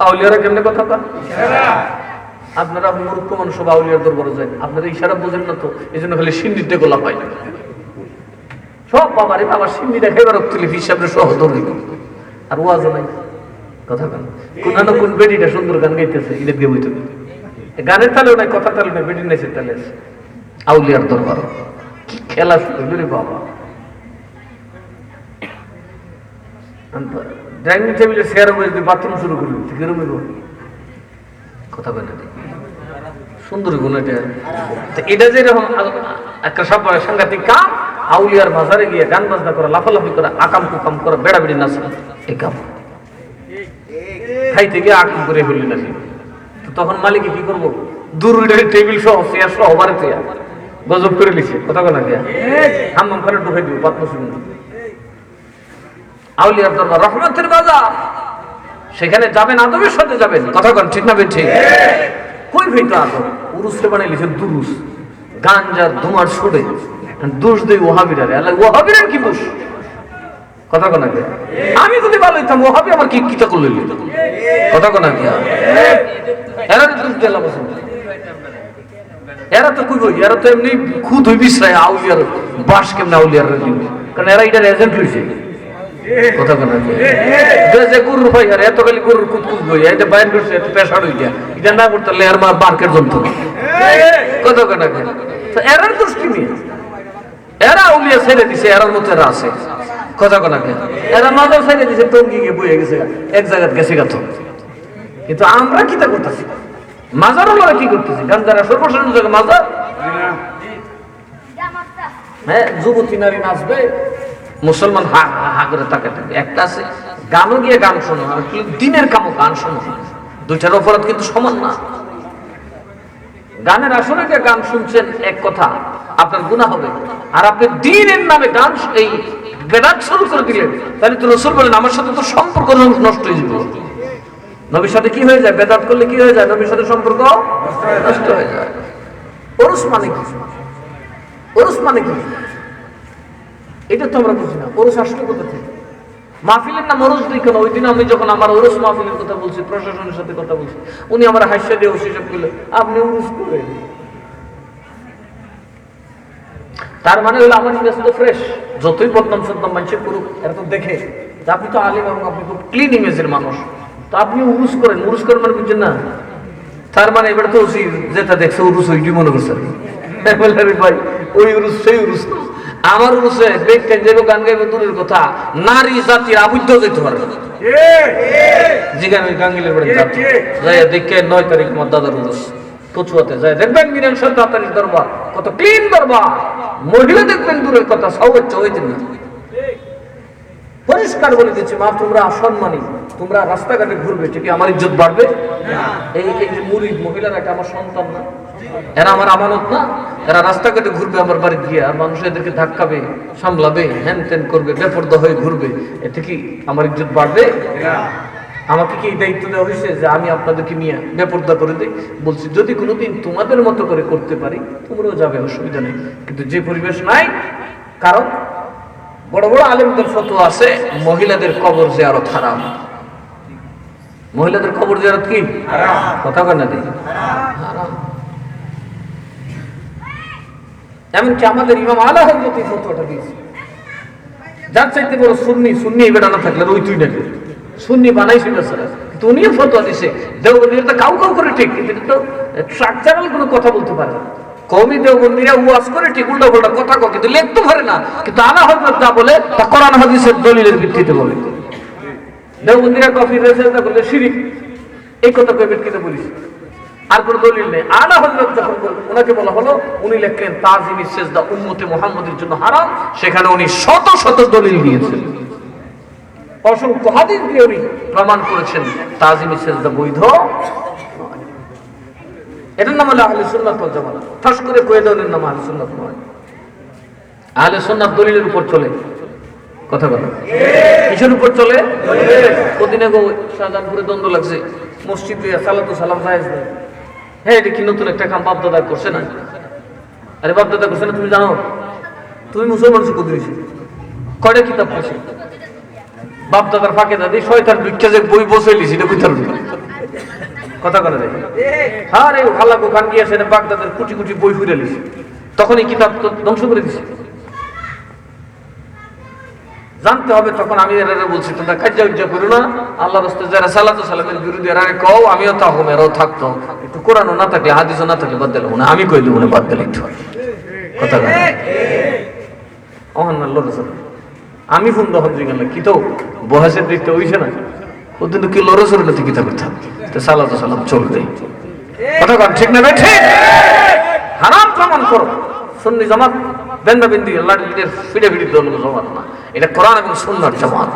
আউলিয়ারা কেমনে কথা কয়? আপনারা মূর্খ মানুষ, সব আউলিয়ার দরবারে যায়, আপনারা ইশারা বোঝেন না, তো এই জন্য খালি সিন্নিতে গোলা পাই সব। বাবারে বাবা, সিন্নি দেখাইবার তুলি হিসাবে সহ ধরি, আর ওয়াজও নাই, কথা কেন? কোন না কোন বেডিটা সুন্দর গান গাইতেছে, এটা দিয়ে বইতে গানের তালেও নাই, কথা তালে নাই, বেডি নাইছে তালে আছে। আউলিয়ার দরবার কি খেলা শুরু রে বাবা। ডাইনিং টেবিলে চেয়ার বসে বাথরুম শুরু করলি, কিরম কথা বলে সুন্দর গুণ এটা। এটা যেরকম একটা সব সাংঘাতিক কাম, আউলিয়ার বাজারে গিয়ে গান বাজনা করে, লাফালাফি করে, আকাম কুকাম করে, বেড়াবেড়ি নাচে, এই কাম খাইতে গিয়ে আকাম করে ফেললি নাকি। তো তখন মালিকে কি করবো? দূর টেবিল সহ চেয়ার সহ বাড়িতে গজব করে লিখছে, কথা বলা গিয়া হাম্মাম করে ঢুকাই দিব পাত্র শুনুন। আউলিয়ার দরবার রহমতের বাজার, সেখানে যাবেন, আদবের সাথে যাবেন, কথা কন ঠিক না? ঠিক। কই ভাইতো আদব? উরুসে বানাই লিখেন দুরুস, গাঞ্জার ধুমার সুরে দোষ দেই ওহাবিরা রে, আল্লাহ ওহাবিরা কি দোষ? কথা কন আগে। আমি যদি ভালো হইতাম, ওহাবি আমার কি কিতা করলে, কথা কন আগে। এরা দোষ দিলাম, এরা তো কই, এরা তো এমনি খুদ হই বিশ্রায় আউলিয়ার বাস কেমন আউলিয়ার, কারণ এরা এটার এজেন্ট হইছে, কথা বলা যে গরুর ভাই আর এত খালি গরুর কুতকুত বই, এটা বাইর করছে, এত পেশার হইয়া, এটা না করতে লেয়ার মা বার্কের যন্ত্র, কথা কেনা। তো এরার দোষ কি নিয়ে? এরা উলিয়া ছেড়ে দিছে, এরার মতো এরা আছে, কথা কেনা। এরা মাজার ছেড়ে দিছে, টঙ্গি গিয়ে বইয়ে গেছে, এক জায়গায় গেছে গাছ। কিন্তু আমরা কি তা করতেছি? মাজার আমরা কি করতেছি? গান যারা সর্বসাধারণ জায়গায় মাজার, হ্যাঁ যুবতী নারী নাচবে, মুসলমান হা হা করে তাকে থাকবে। একটা আছে গানও গিয়ে গান শোনো, আর দিনের কামও গান শোনো, দুইটার অপরাধ কিন্তু সমান না। গানের আসলে গিয়ে গান শুনছেন এক কথা, আপনার গুনাহ হবে, আর আপনি দিনের নামে গান এই বেদাত শুরু করে দিলেন, তাহলে তো রাসূল বলেন আমার সাথে তো সম্পর্ক নষ্ট হয়ে যাবে। নবীর সাথে কি হয়ে যায়? বেদাত করলে কি হয়ে যায়? নবীর সাথে সম্পর্ক নষ্ট হয়ে যায়। ওরস মানে কি? ওরস মানে কি? এটা তো আমরা বুঝি না। ওরস আসলে কোথা থেকে? মাহফিলের নাম ওরস দিই কেন? ওই দিন আমি যখন আমার ওরস মাহফিলের কথা বলছি, প্রশাসনের সাথে কথা বলছি, উনি আমার হাস্য দিয়ে হিসাব করলেন, আপনি ওরস করেন। তার মানে হলো আমার ইমেজ তো ফ্রেশ, যতই বদনাম সদনাম মানুষের করুক, এরা তো দেখে আপনি তো আলিম এবং আপনি খুব ক্লিন ইমেজের মানুষ, তো আপনি উরুস করেন। উরুস করেন মানে বুঝছেন না? তার মানে এবার তো যেটা দেখছে উরুস ওইটি মনে করছে ভাই, ওই উরুস সেই উরুস। আমার উরুসে বেগটেন যাইব, গান গাইব দূরের কথা, নারী জাতির আবদ্ধ যেতে পারে জিগান ওই গাঙ্গিলের বাড়ি যাই দেখে 9 তারিখ আমার দাদার উরুস কচুয়াতে যায়, দেখবেন মিরান সরকারের দরবার কত ক্লিন দরবার, মহিলা দেখবেন দূরের কথা, সৌগচ্য হইতেন না। পরিষ্কার বলে দিচ্ছে, মা তোমরা অসম্মানী, তোমরা রাস্তাঘাটে ঘুরবে, ঠিকই আমার ইজ্জত বাড়বে? এই যে মুরিদ মহিলারা এটা আমার সন্তান না, এরা আমার আমানত না? এরা রাস্তাঘাটে ঘুরবে আমার বাড়ি গিয়ে, আর মানুষ এদেরকে ধাক্কাবে, সামলাবে, হ্যান ত্যান করবে, বেপরদা হয়ে ঘুরবে, এতে কি আমার ইজ্জত বাড়বে? আমাকে কি এই দায়িত্ব দেওয়া হয়েছে যে আমি আপনাদেরকে নিয়ে বেপরদা করে দিই? বলছি যদি কোনোদিন তোমাদের মতো করে করতে পারি তোমরাও যাবে, অসুবিধা নেই, কিন্তু যে পরিবেশ নাই। কারণ বড় বড় আলেমদের ফতোয়া আছে মহিলাদের কবর জিয়ারত হারাম। মহিলাদের কবর জিয়ারত কি কথা বলে না? হারাম। এমনকি আমাদের ইমাম আলা হযরত এই ফতোয়াটা দিয়েছে, যার চাইতে বড় সুন্নি বেটা না থাকলে ওই তুই নাকি সুন্নি বানাইছিল স্যার, কিন্তু উনিও ফতোয়া দিছে। দেওবন্দিরা কাউ করে ঠিক, কিন্তু তো স্ট্রাকচারাল কোনো কথা বলতে পারে না। কওমি দেওবন্দিরা ওয়াজ করে ঠিক, উল্টা পাল্টা কথা কয়, কিন্তু লিখতে পারে না। কিন্তু আলা হযরত যা বলে তা কোরআন হাদিসের দলিলের ভিত্তিতে বলে। দেওবন্দিরা কফি রেসেলটা করলে শিরিক, এই কথা কই ভিত্তিতে বলিস, আর কোনো দলিল নেই। আলা হযরত যখন ওনাকে বলা হলো, উনি লিখলেন তাজিমি সিজদা উম্মতে মুহাম্মাদের জন্য হারাম, সেখানে উনি শত শত দলিল দিয়েছেন, অসংখ্য হাদিস দিয়ে উনি প্রমাণ করেছেন তাজিমি সিজদা বৈধ। এটার নাম হলো আহলে সুন্নাত ওয়াল জামাত। ঠাস করে কয়ে দেওয়ার নাম আহলে সুন্নাত নয়। আহলে সুন্নাত দলিলের উপর চলে, কথা কিসের উপর চলে? কদিন আগে শাহজাহানপুরে দ্বন্দ্ব লাগছে, মসজিদ দিয়ে সালাতু সালাম জায়েজ নেই। হ্যাঁ, এটা কি নতুন একটা কাম বাপদাদা করছে না? আরে বাপদাদা করছে না, তুমি জানো? তুমি মুসলমান কত হয়েছে, কয়টা কিতাব পড়ছে? বাপদাদার ফাঁকে দাদি শয়তান ভিক্ষা যে বই বসে লিছি, এটা কই থাকবে কথা করে দেখি। হ্যাঁ রে ভালো গান গিয়েছে, বাগদাদের কুটি কুটি বই ফুরে লিছি, তখন এই কিতাব তো ধ্বংস করে দিছে। জানতে হবে তখন। আমি এরা বলছি তোমরা কাজ্জা উজ্জা করো না, আল্লাহ রাস্তায় যারা সালাতু সালামের বিরুদ্ধে এরা কও, আমিও থাকবো, এরাও থাকতো, একটু কোরআনও না থাকলে হাদিসও না থাকলে বাদ দিলাম না, আমি কই দেবো না, বাদ দিলে একটু কথা বলে অহান্নার লড়েছে। আমি ফোন দহন গেল কি তো বহাসের দিকটা হইছে না, ওদিন কি লড়েছিল না কি থাকবে, সালাতু সালাম চলবে, কথা কন ঠিক না? ঠিক হারাম প্রমাণ করো। সুন্নি জামাত বেন্দাবিন্দি লাঠির ফিডে ফিডি দল জামাত না, এটা কোরআন এবং সুন্নাহর জামাত,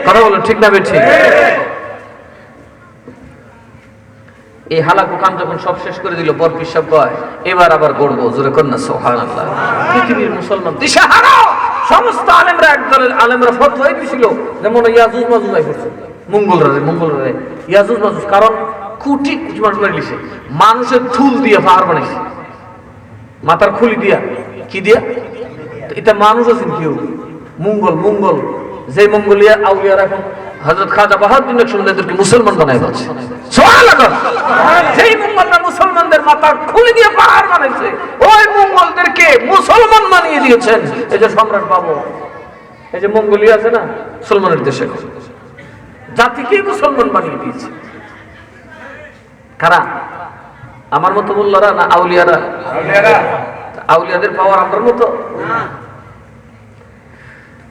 কথা বলো ঠিক না? ঠিক। এই হালাকু কান যখন সব শেষ করে দিল, বরফি সব কয় এবার আবার গড়বো, জোরে কন্যা সুবহানাল্লাহ। পৃথিবীর মুসলমান দিশাহারা সমস্ত আলেমরা একদলের আলেমরা ফতোয়া দিছিল, যেমন ইয়াজুজ মাজুজ আই করছে মঙ্গলরে ইয়াজুজ মাজুজ, কারণ কুটি কুটি মানুষ মারি লিছে, মানুষের থুল দিয়ে পাহাড় বানাইছে, মাথার খুলি দিয়া, কি দিয়া? এটা মানুষ আছেন কেউ মঙ্গল যে মঙ্গলিয়া আউলিয়ারা এখন হযরত খাজা বাহাউদ্দিন নকশবন্দিদেরকে মুসলমান বানায় বলছে, সুবহানাল্লাহ। যেই মঙ্গলরা মুসলমানদের মাথার খুলি দিয়ে পাহাড় বানাইছে, ওই মঙ্গলদেরকে মুসলমান বানিয়ে দিয়েছেন। এই যে সম্রাট বাবু, এই যে মঙ্গোলিয়া আছে না, মুসলমানের দেশে জাতিকে মুসলমান বানিয়ে দিয়েছে। কারা? আমার মতো মোল্লারা না আউলিয়ারা? আউলিয়াদের পাওয়ার আমার মতো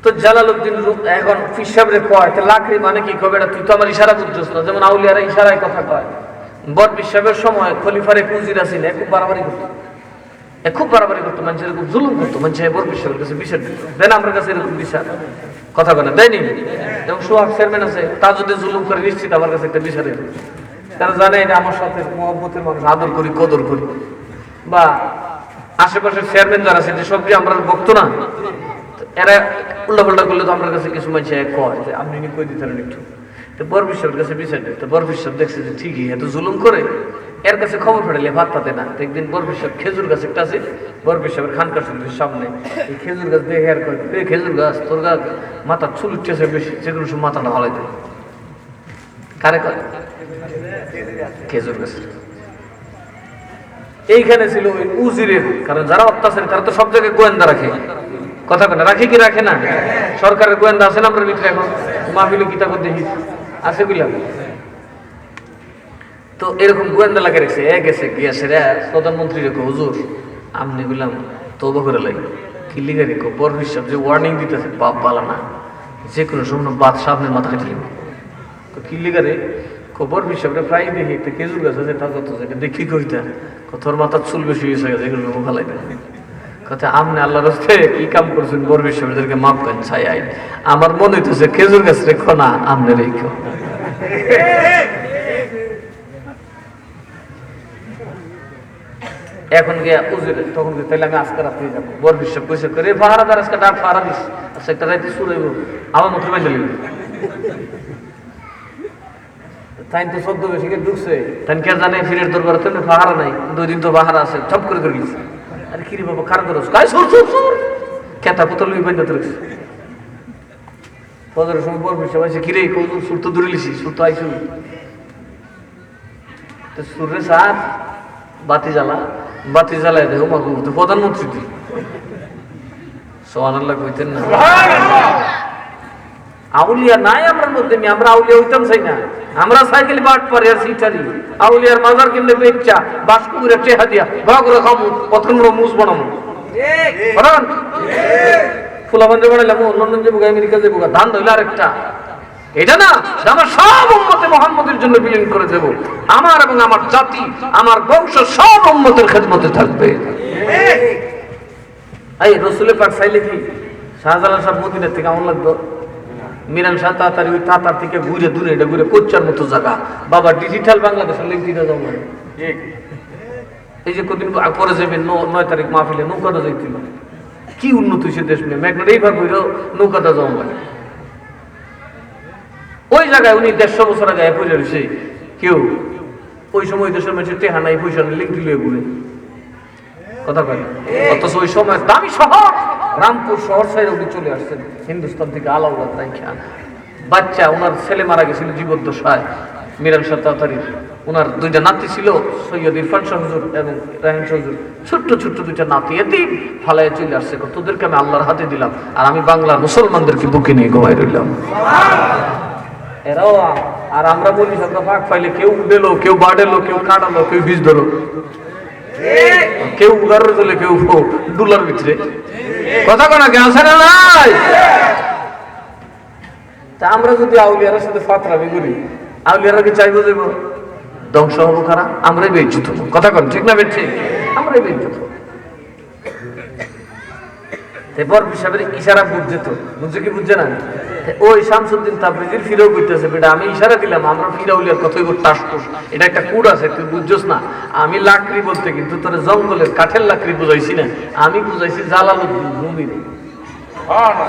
তো। জালালউদ্দিন এখন ফিসাবরে কয় লাকড়ি মানে কি কবে, তুই তো আমার ইশারা বুঝছিস না। যেমন আউলিয়ারা ইশারায় কথা কয়। বর পিসাবের সময় খলিফার এক উজির আছেন, খুব বাড়াবাড়ি করতো, মানুষের খুব জুলুম করতো, মানুষের বর পিসাবের কাছে বিচার দিত, দেন আমার কাছে এরকম বিচার, কথা বলে দেয়নি। এবং সোহাগ চেয়ারম্যান আছে, তা যদি জুলুম করে নিশ্চিত আমার কাছে একটা বিচার এলো, তারা জানে এটা আমার সাথে মহব্বতের মানুষ, আদর করি কদর করি। বা আশেপাশের চেয়ারম্যান যারা আছে, যে সব যে আমরা বক্ত না, এরা উল্টা পাল্টা করলে তো আমার কাছে কিছু মানুষ কয় যে আপনি কই দিতেন একটু, তো বর পিসাবের কাছে বিচার দিত। বর পিসাব দেখছে যে ঠিকই এত জুলুম করে, এর কাছে খবর ফেরালে ভাত পাতে না। একদিন বর পিসাব খেজুর গাছ একটা আছে বর পিসাবের খানকার সামনে, এই খেজুর গাছ দেখে আর কয় খেজুর গাছ তোর গাছ মাথা চুল উঠতেছে বেশি, যেগুলো সব মাথাটা হলাই দেয়। কারে কয়? খেজুর গাছ। এইখানে ছিল ওই উজিরের, কারণ যারা অত্যাচারী তারা তো সব জায়গায় গোয়েন্দা রাখে, কথা কেন রাখে কি রাখে না? সরকারের গোয়েন্দা আছে না আমরা ভিতরে, এখন মাহফিলে কিতাব দেখি আছে বুঝলাম। তো এরকম গোয়েন্দা লাগে রেখেছে, গিয়েছে রে প্রধানমন্ত্রী রেখো, হুজুর আমনি বললাম তওবা করে লাগে কি লিখে রেখো, বর হিসাব যে ওয়ার্নিং দিতেছে, বাপ বালা না, যে কোনো সময় বাদ সামনের মাথা কেটে লিখো, কি লিখে রে খবর হিসাবটা প্রায় দেখি একটা খেজুর গাছ আছে, তা কত দেখি কইতা তোর মাথার চুল বেশি হয়েছে, এগুলো ফেলাই দেয়, কথা আমনে আল্লাহর রাস্তে কি কাম করছেন বড় বিশ্ববিদ্যালয়কে মাফ করেন ছাই আইন আমার মনে হইতেছে খেজুর গাছ রেখো না আমনে রেখো এখন গিয়া উজুরে তখন তাহলে আমি আজকে রাত্রে যাবো বড় বিশ্ব পয়সা করে পাহারাদার আজকে ডাক পাহারা দিস আচ্ছা একটা রাইতে শুরু আমার মতো বাইন্দা লিখবে তাই তো শব্দ বেশি ঢুকছে তাই কে জানে ফিরের দরবার তো পাহারা নাই 2 দিন তো পাহারা আছে চপ করে ধরে গেছে আরে কিরে বাবা খারাপ ধরছ কাই সুর সুর সুর কেতা পুতল লই বাইন্দা ধরেছে ফজরের সময় বড় বিশ্ব আছে কিরে কৌতুক সুর তো ধরে লিছি সুর তো আইছু তো সুরে সাথ বাতি জ্বালায় দেখো মা প্রধানমন্ত্রী তুই সুবহানাল্লাহ কইতেন না আউলিয়া নাই আমার মধ্যে আমরা আউলিয়া হইতাম চাই না আমরা সাইকেল বাট পারে আর সিটারি আউলিয়ার মাজার কিনলে বেচ্চা বাসকুরে চেহা দিয়া ভাগরে খামু প্রথম মুস বানামু ঠিক বলেন ফুলা বন্ধ বানাইলাম লন্ডন যাবো আমেরিকা যাবো ধান ধইলে আরেকটা এটা না আমার সব উম্মতে মুহাম্মদের জন্য বিলীন করে দেব আমার এবং আমার জাতি আমার বংশ সব উম্মতের খেদমতে থাকবে এই রাসূলের পাক চাইলে কি শাহজালাল সাহেব মদিনা থেকে আমল লাগতো মিরান শাহ তাড়াতাড়ি ওই তাতার থেকে ঘুরে দূরে এটা ঘুরে কোচ্চার মতো জায়গা বাবা ডিজিটাল বাংলাদেশের লিঙ্ক দিতে যাবো ঠিক এই যে কদিন পরে যাবেন 9 তারিখ মাহফিলে নৌকাটা যাইছিল কি উন্নত হয়েছে দেশ নিয়ে ম্যাগনেট এইভাবে বইল নৌকাটা যাওয়া লাগে ওই জায়গায় উনি 150 বছর আগে পড়ে রয়েছে কেউ ওই সময় দেশের মানুষের টেহা নাই পয়সা লিঙ্ক দিলে ঘুরে কথা বলে অথচ ওই সময় দামি শহর রামপুর শহর সাইড অব্দি চলে আসছেন হিন্দুস্তান থেকে আলাউল্লাহ তাইখা বাচ্চা ওনার ছেলে মারা গেছিল জীবদ্দশায় মিরান শাহ তাতারি ওনার 2টা নাতি ছিল সৈয়দ ইরফান শাহ হুজুর এবং রাহিম শাহ হুজুর ছোট্ট ছোট্ট 2টা নাতি এতেই ফালায় চলে আসছে তোদেরকে আমি আল্লাহর হাতে দিলাম আর আমি বাংলার মুসলমানদেরকে বুকে নিয়ে ঘুমাই রইলাম এরাও আর আমরা বলি আমরা ফাঁক পাইলে কেউ উঠেলো কেউ বাড়েলো কেউ কাটালো কেউ বীজ ধরো কেউ উগারের চলে কেউ ডুলার ভিতরে কথা কোনা কে আছে না নাই তা আমরা যদি আউলিয়ার সাথে ফাতরামি করি আউলিয়ারা কি চাইবো দেব ধ্বংস হবো খারাপ আমরাই বেইজ্জত হবো কথা কোন ঠিক না বেঠিক আমরাই বেইজ্জত হবো এরপর হিসাবের ইশারা বুঝছে কি বুঝছে না ওই শামসুদ্দিন তাবরিজির ফিরেও করতেছে বেটা আমি ইশারা দিলাম আমরা ফিরাউলিয়ার কথাই টাস টুস এটা একটা কুড আছে তুই বুঝছস না আমি লাকড়ি বলতে কিন্তু তোর জঙ্গলের কাঠের লাকড়ি বুঝাইছি না আমি বুঝাইছি জালালউদ্দিন রুমি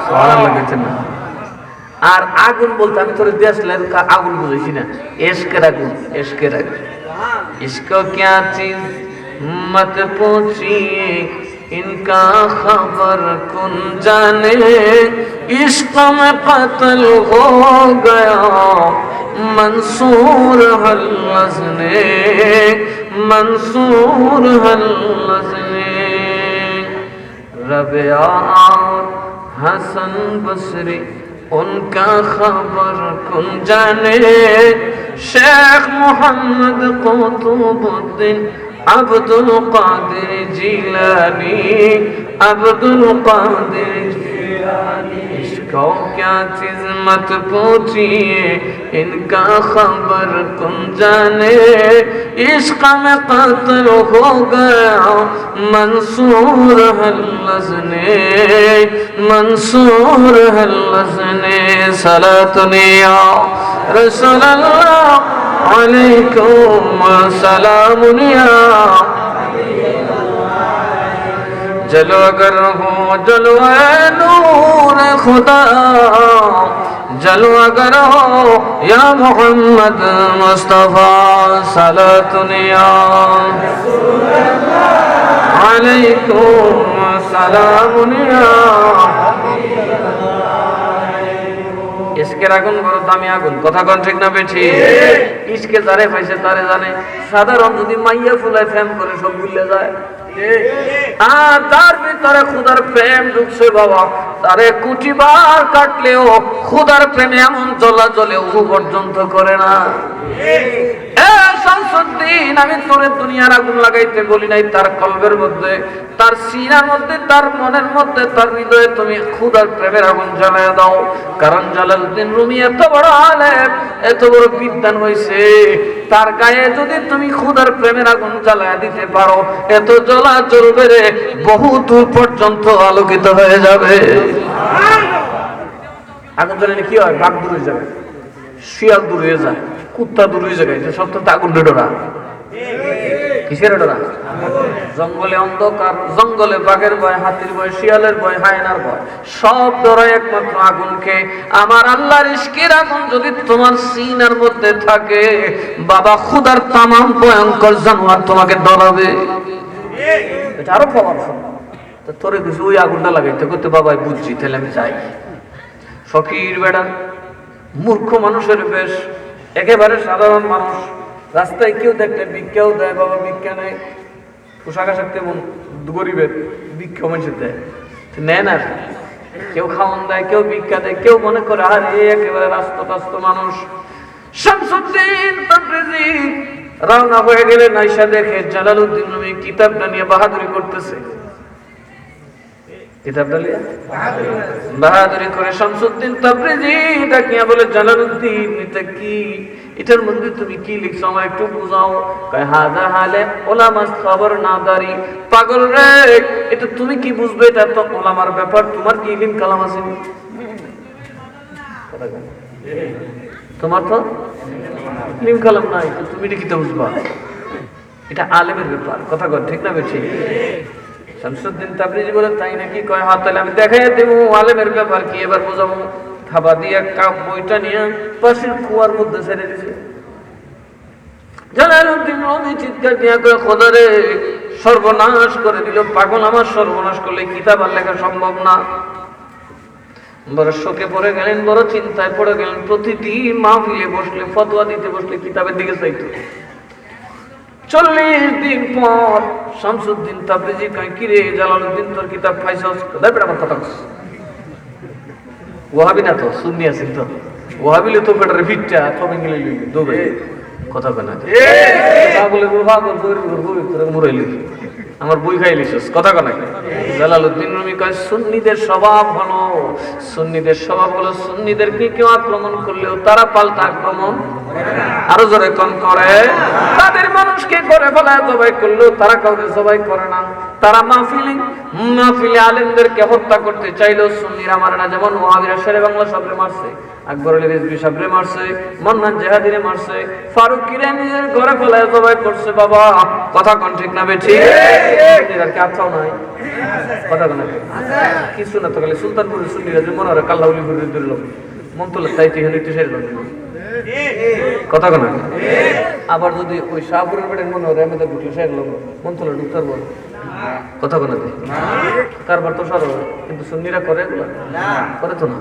সুবহানাল্লাহ গেছে না আর আগুন বলতে আমি তোর দেশলের আগুন বুঝাইছি না এশকের আগুন ইসকো क्या चीज मत पूछिए इनका खबर कौन जाने इश्क में कत्ल हो गया मंसूर हल्लज ने रबिया और हसन बसरी उनका खबर कौन जाने शेख मोहम्मद कुतुबुद्दीन अब्दुल कादिर जिलानी इसको क्या चीज मत पूछिए इनका खबर कौन जाने इश्क में कत्ल हो गया मंसूर हल्लज ने सलातुनिया रसूलल्लाह अलैकुम सलामुनिया जलो अगर हो जलो नूर खुदा जलो अगर हो या मोहम्मद मुस्तफा सलातुनिया अलैकुम सलामुनिया ইশকের আগুন বড় দামি আগুন কথা কোন ঠিক না বেঠি ইশকে যারে পাইছে তারে জানে সাধারণ যদি মাইয়া ফুলায় প্রেম করে সব ভুলে যায় আর তার ভিতরে খোদার প্রেম ঢুকছে বাবা তারে কুটিবার কাটলেও খোদার প্রেমে এমন জ্বলা জ্বলে ও পর্যন্ত করে না শামসুদ্দিন, আমি তোরে দুনিয়ার আগুন লাগাইতে বলি নাই, তার কলবের মধ্যে, তার সিনার মধ্যে, তার মনের মধ্যে, তার হৃদয়ে তুমি খুদার প্রেমের আগুন জ্বালায় দাও। কারণ জালালউদ্দিন রুমি এত বড় আলেম, এত বড় বিদ্বান হইছে, তার গায়ে যদি তুমি খুদার প্রেমের আগুন জ্বালায় দিতে পারো, এত জ্বলা জ্বলবে রে, বহু দূর পর্যন্ত আলোকিত হয়ে যাবে। আগুন জ্বালালে কি হয়? বাঘ দূর হয়ে যাবে, শিয়াল দূর হয়ে যায়, কুত্তা দূর হয়ে যাবে। সব তো আগুন ডোরা, কিসের ডোরা? জঙ্গলে অন্ধকার, জঙ্গলে বাঘের ভয়, হাতির ভয়, শিয়ালের ভয়, হায়নার ভয়, সব ডরায় একমাত্র আগুনকে। আমার আল্লাহর ইশকের আগুন যদি তোমার সিনার মধ্যে থাকে, বাবা খুদার তামাম ভয়ঙ্কর জানোয়ার তোমাকে ডরাবে। এটা আরো পাওয়ারফুল। তো তোরে কিছু ওই আগুনটা লাগাইতে করতে, বাবাই বুঝছি, তাহলে আমি যাই। ফকির বেড়া, মূর্খ মানুষের বেশ, একেবারে সাধারণ মানুষ, রাস্তায় কেউ দেখলে ভিক্ষাও দেয়, বাবা ভিক্ষা নেয়, পোশাক আশাক তেমন গরিবের, ভিক্ষা মানুষের দেয়, নেয় না। কেউ খাওয়ান দেয়, কেউ ভিক্ষা দেয়, কেউ মনে করে আর একেবারে রাস্তা মানুষ। শামসুদ্দিন তাবরিজি রওনা হয়ে গেলে নাইসা দেখে জালালউদ্দিন রুমি কিতাবটা নিয়ে বাহাদুরি করতেছে। কিতাবটা নিয়ে বাহাদুরি করে শামসুদ্দিন তাবরিজি ডাকিয়া বলে, জালালউদ্দিন এটা কি? এটার মধ্যে তুমি কি লিখছো আমার একটু বুঝাও। কয় হাযা হালে উলামা খবর নাদারি। পাগল রে, এটা তুমি কি বুঝবে? এটা তো উলামার ব্যাপার, তোমার কি ইলম কালাম আছে? তোমার তো ইলম কালাম নাই, তো তুমি এটা কিতা বুঝবা? এটা আলেমের ব্যাপার। কথা কর ঠিক না বেঠি? শামসুদ্দিন তাবরিজি বলে, তাই নাকি? কয় হ্যাঁ, তাহলে আমি দেখাই দেবো আলেমের ব্যাপার কি, এবার বোঝাবো। থাবা দিয়ে কাপ বইটা নিয়ে পাশের কুয়ার মধ্যে ছেড়ে দিছে। জালালউদ্দিন রুমি চিৎকার দিয়া কয়, খোদা রে, সর্বনাশ করে দিল। পাগল আমার সর্বনাশ করলে কিতাব আর লেখা সম্ভব না। বড় শোকে পড়ে গেলেন, বড় চিন্তায় পড়ে গেলেন। প্রতিদিন মাহফিলে বসলে, ফতোয়া দিতে বসলে কিতাবের দিকে চাইতো। 40 দিন পর শামসুদ্দিন তাবরিজি কয়, কি রে জালালউদ্দিন, তোর কিতাব পাইছস? দাঁড়া আমার কথা কস। ওয়াহাবি না তো, সুন্নি আছেন তো। ওয়াহাবিলে তো পেটারে ফিটটা তবে গেলে দৌড়ে কথা কয় না। পাগলে পাগল তোরে মুরাইলি, আমার বই খাইলিছস, কথা কয় না। জালালউদ্দিন রুমি কয়, সুন্নিদের স্বভাব হলো, সুন্নিদের স্বভাব হলো, সুন্নিদেরকে কেউ আক্রমণ করলেও তারা পাল্টা আক্রমণ আরো জোরে কোন করে। তাদের মানুষকে করে ফেলা জবাই করলেও তারা কাউকে জবাই করে না। তারা মাহফিলে আলেমদেরকে হত্যা করতে চাইলেও সুন্নিরা মারে না। যেমন ওয়াহাবিরা শেরে বাংলা সাবরে মারছে, আকবর আলী রিজভী সাবরে মারছে, মান্নান জাহাদিরে মারছে, ফারুক কিরে নিজের ঘরে ফেলায় জবাই করছে। বাবা কথা কোন ঠিক না বেঠি? সুন্নিরা কি আত্মাও নাই? কথা কোন কিছু না তো, খালি সুলতানপুরের সুন্নিরা যে মনে হয় কাল্লাউলি করে দিল মন্তলা চাইতে হলে একটু সেরে কথা কোন। আবার যদি ওই শাহপুরের বেড়ে মনে হয় আমি তো ঢুকলে সেরল মন্তলা ঢুকতার বল কথা কোন কারবার তো সরল, কিন্তু সুন্নিরা করে এগুলা? করে তো না।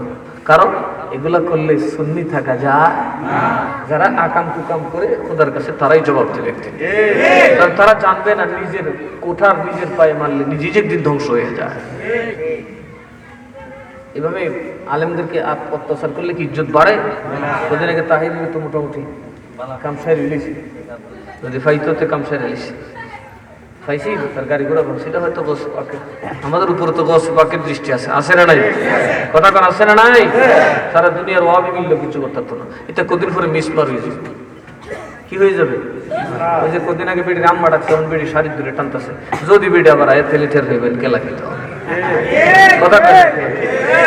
কারণ এগুলা করলে সুন্নি থাকা যায়। যারা আকাম কুকাম করে খোদার কাছে তারাই জবাব দেবে একদিন। কারণ তারা জানবে না নিজের কোঠার নিজের পায়ে মারলে নিজের দিন ধ্বংস হয়ে যায়। এভাবে আলেমদেরকে অত্যাচার করলে কি ইজ্জত বাড়ে? ওদের আগে তাহির তো মোটামুটি কামসাই রিলিজ, যদি ফাইতে কামসাই রিলিজ পাইছি, তার গাড়ি ঘোড়া সেটা হয়তো গস পাকে। আমাদের উপরে তো গস পাকের দৃষ্টি আছে, আছে না নাই? কথা কোন আছে না নাই? সারা দুনিয়ার ওয়াবি মিললে কিছু করতে পারতো না। এটা কদিন পরে মিসমার হয়ে যাবে। কি হয়ে যাবে? ওই যে কদিন আগে বেড়ি রাম মাটাচ্ছে, এখন বেড়ি শাড়ির দূরে টানতেছে। যদি বেড়ি আবার আয় তেলে ঠের হইবেন কেলা খেতে হবে।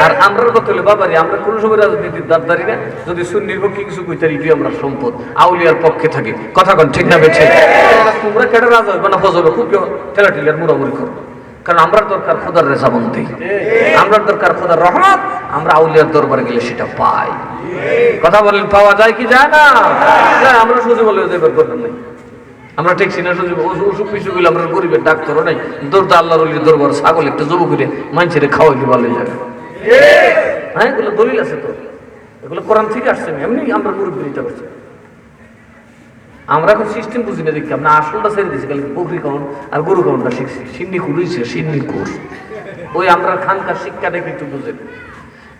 আর আমরা কত হলে বাবারি, আমরা কোন সময় রাজনীতির দাবদারি না। যদি সুন্নির পক্ষে কিছু কইতারি আমরা সম্পদ আউলিয়ার পক্ষে থাকি। কথা কন ঠিক না বেছে? তোমরা কেটে রাজা হইবে না, ফজবে খুব ঠেলা ঠেলার মুড়ামুড়ি করবো। কারণ আমরা দরকার খোদার রেজাবন্দি, আমরা দরকার খোদার রহমত। আমরা আউলিয়ার দরবারে গেলে সেটা পাই। কথা বলেন, পাওয়া যায় কি যায় না? আমরা সোজা বলে যাইবার দরকার নেই। আমরা ঠেকছি না সোজা অসুখ বিসুখ হইলে আমরা গরিবের ডাক্তারও নাই। দরদা আল্লাহর ওলির দরবার ছাগল একটা জবু করে মানুষের খাওয়াইলে ভালো যায়। হ্যাঁ, এগুলো দলিল আছে তো, এগুলো কোরআন থেকে আসছে। এমনি আমরা মুরব্বী দিতে পারছি। আমরা এখন সিস্টেম বুঝি না, দেখি আমরা আসলটা ছেড়ে দিচ্ছি। খালি বকরি কাউন আর গরু কাউনটা শিখছি। সিন্নি কুড়িয়েছে, সিন্নি কুর ওই আমরা খানকার শিক্ষাটাকে একটু বুঝে।